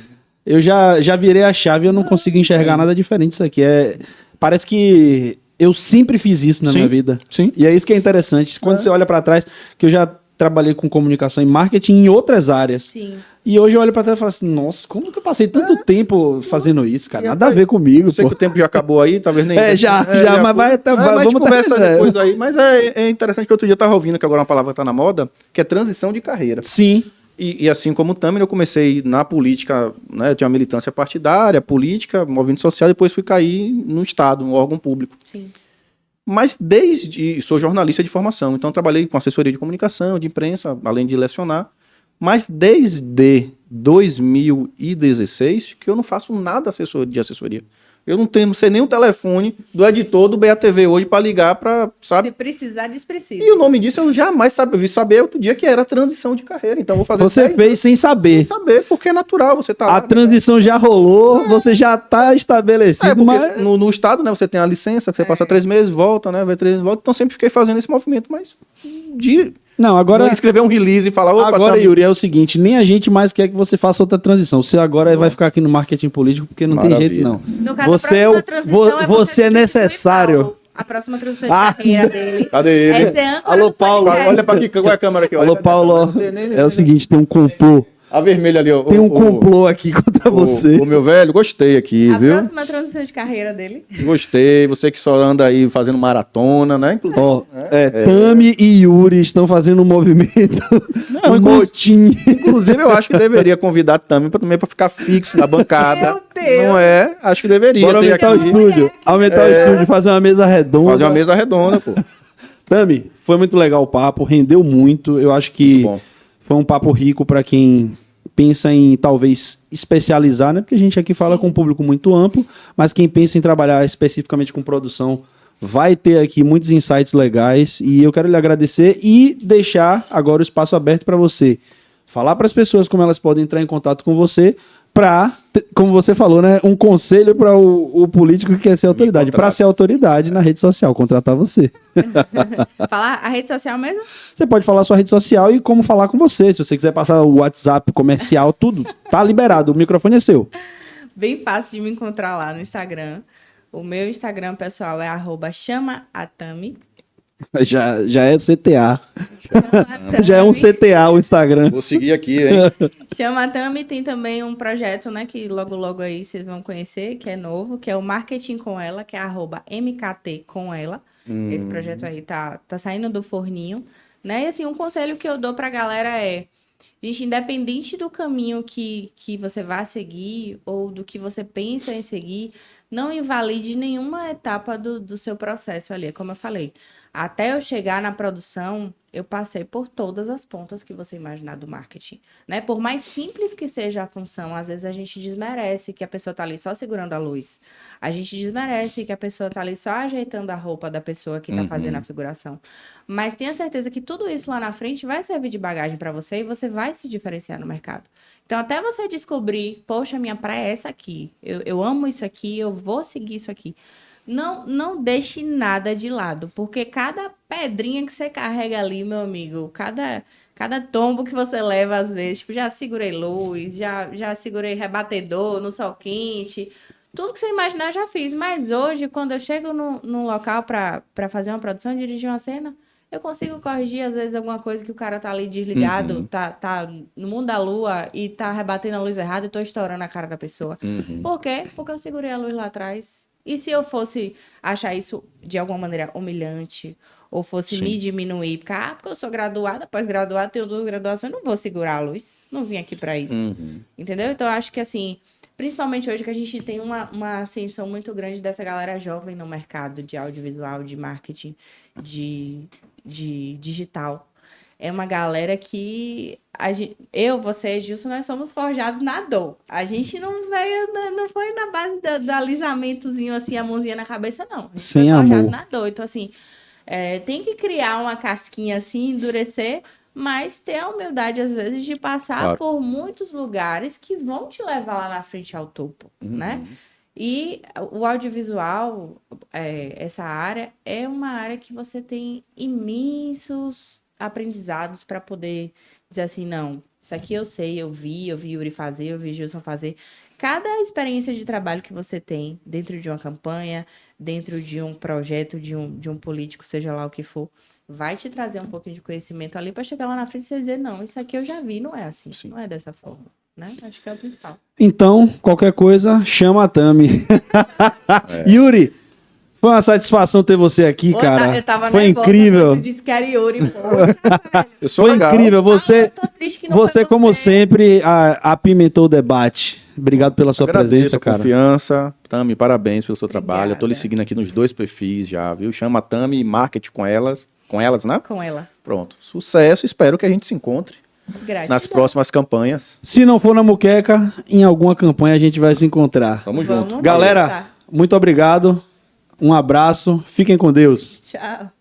Eu já virei a chave e eu não consigo enxergar nada diferente disso aqui. Parece que eu sempre fiz isso na Sim, minha vida. sim. E é isso que é interessante. Quando você olha pra trás, que eu já trabalhei com comunicação e marketing em outras áreas. sim. E hoje eu olho pra trás e falo assim, nossa, como que eu passei tanto tempo fazendo isso, cara? Nada a ver Eu comigo, sei pô. que o tempo já acabou aí, talvez nem... Já, mas vai até... Mas a gente vamos conversa terminar. depois aí. Mas é interessante que outro dia eu tava ouvindo, que agora uma palavra tá na moda, que é transição de carreira. Sim. E assim como o Tamer, eu comecei na política, né? Eu tinha uma militância partidária, política, movimento social, depois fui cair no Estado, no órgão público. Sim. Mas sou jornalista de formação, então trabalhei com assessoria de comunicação, de imprensa, além de lecionar. Mas desde 2016 que eu não faço nada de assessoria. Eu não sei nem o telefone do editor do BATV hoje para ligar para, sabe? Se precisar, desprecisa. E o nome disso eu jamais vi saber outro dia que era transição de carreira. Então eu vou fazer Você 10 fez sem saber. sem saber, porque é natural, você tá A lá. transição já rolou, você já tá estabelecido, Porque mas... no Estado, né, você tem a licença, que você passa 3 meses, volta, né, vai 3 meses, volta. Então sempre fiquei fazendo esse movimento, mas de Não, agora... não escrever um release e falar, opa, Agora, tá- Yuri, é o seguinte, nem a gente mais quer que você faça outra transição. Você agora vai ficar aqui no marketing político porque não tem Maravilha. jeito, não. No caso, Você a é, próxima transição você é substituir necessário. Paulo. A próxima transição de carreira dele. Cadê ele? É ser âncora Alô, do Paulo. podcast. Olha pra aqui, qual é a câmera aqui? Alô, Olha, Paulo, nem- é o seguinte, tem um complô. A vermelha ali, ó. Tem um complô aqui contra você. O meu velho, gostei aqui, A viu? próxima transição de carreira dele. Gostei. Você que só anda aí fazendo maratona, né? Inclusive. Ó, Tami e Yuri estão fazendo um movimento, um motim. Inclusive, eu acho que deveria convidar a Tami também pra ficar fixo na bancada. Meu Deus. Não é? Acho que deveria Bora ter aumentar o aqui. estúdio. Aumentar o estúdio, fazer uma mesa redonda. Fazer uma mesa redonda, pô. Tami, foi muito legal o papo, rendeu muito. Eu acho que Muito bom. foi um papo rico para quem pensa em talvez especializar, né? Porque a gente aqui fala com um público muito amplo, mas quem pensa em trabalhar especificamente com produção vai ter aqui muitos insights legais e eu quero lhe agradecer e deixar agora o espaço aberto para você falar para as pessoas como elas podem entrar em contato com você para, como você falou, né, um conselho para o político que quer ser autoridade, para ser autoridade na rede social, contratar você. Falar a rede social mesmo? Você pode falar sua rede social e como falar com você. Se você quiser passar o WhatsApp comercial, tudo, tá liberado. O microfone é seu. Bem fácil de me encontrar lá no Instagram. O meu Instagram pessoal é @chamaatami. Já é CTA. Já é um CTA o Instagram. Vou seguir aqui, hein? Chama a Tami, tem também um projeto, né, que logo aí vocês vão conhecer, que é novo, que é o Marketing com Ela, que é @MKT com ela. Esse projeto aí tá saindo do forninho, né? E assim, um conselho que eu dou pra galera é, gente, independente do caminho que você vá seguir ou do que você pensa em seguir, não invalide nenhuma etapa do seu processo ali, como eu falei. Até eu chegar na produção, eu passei por todas as pontas que você imaginar do marketing, né? Por mais simples que seja a função, às vezes a gente desmerece que a pessoa tá ali só segurando a luz. A gente desmerece que a pessoa tá ali só ajeitando a roupa da pessoa que tá fazendo a figuração. Mas tenha certeza que tudo isso lá na frente vai servir de bagagem para você e você vai se diferenciar no mercado. Então, até você descobrir, poxa, minha praia é essa aqui. Eu amo isso aqui, eu vou seguir isso aqui. Não deixe nada de lado, porque cada pedrinha que você carrega ali, meu amigo, cada tombo que você leva, às vezes, tipo, já segurei luz, já segurei rebatedor no sol quente, tudo que você imaginar eu já fiz. Mas hoje, quando eu chego num local para fazer uma produção, dirigir uma cena, eu consigo corrigir, às vezes, alguma coisa que o cara tá ali desligado, tá no mundo da lua e tá rebatendo a luz errada e tô estourando a cara da pessoa. Por quê? Porque eu segurei a luz lá atrás. E se eu fosse achar isso de alguma maneira humilhante, ou fosse me diminuir, porque eu sou graduada, pós-graduada, tenho 2 graduações, eu não vou segurar a luz, não vim aqui para isso. Entendeu? Então, eu acho que, assim, principalmente hoje que a gente tem uma ascensão muito grande dessa galera jovem no mercado de audiovisual, de marketing, de digital. É uma galera que você, Gilson, nós somos forjados na dor. A gente não foi na base do alisamentozinho, assim, a mãozinha na cabeça, não. A gente Sem foi forjado amor. na dor. Então, assim, tem que criar uma casquinha assim, endurecer, mas ter a humildade, às vezes, de passar por muitos lugares que vão te levar lá na frente ao topo, né? E o audiovisual, essa área, é uma área que você tem imensos aprendizados para poder dizer assim, não, isso aqui eu sei, eu vi Yuri fazer, eu vi Gilson fazer. Cada experiência de trabalho que você tem dentro de uma campanha, dentro de um projeto, de um político, seja lá o que for, vai te trazer um pouquinho de conhecimento ali para chegar lá na frente e você dizer, não, isso aqui eu já vi, não é assim, não é dessa forma, né? Acho que é o principal. Então, qualquer coisa, chama a Tami. Yuri, foi uma satisfação ter você aqui, cara. Eu tava foi nervosa, incrível. Tu disse que era Yuri, poxa, velho. Eu sou Foi legal. incrível. Eu tô triste que não Você foi como sempre, apimentou o debate. Obrigado pela sua Agradeço presença, a cara. Confiança. Tami, parabéns pelo seu trabalho. Eu tô lhe Obrigada. seguindo aqui nos 2 perfis já, viu? Chama a Tami Marketing com elas. Com elas, né? Com ela. Pronto. Sucesso. Espero que a gente se encontre Gratidão. nas próximas campanhas. Se não for na Muqueca, em alguma campanha a gente vai se encontrar. Tamo junto. Vamos Galera, conversar. muito obrigado. Um abraço. Fiquem com Deus. Tchau.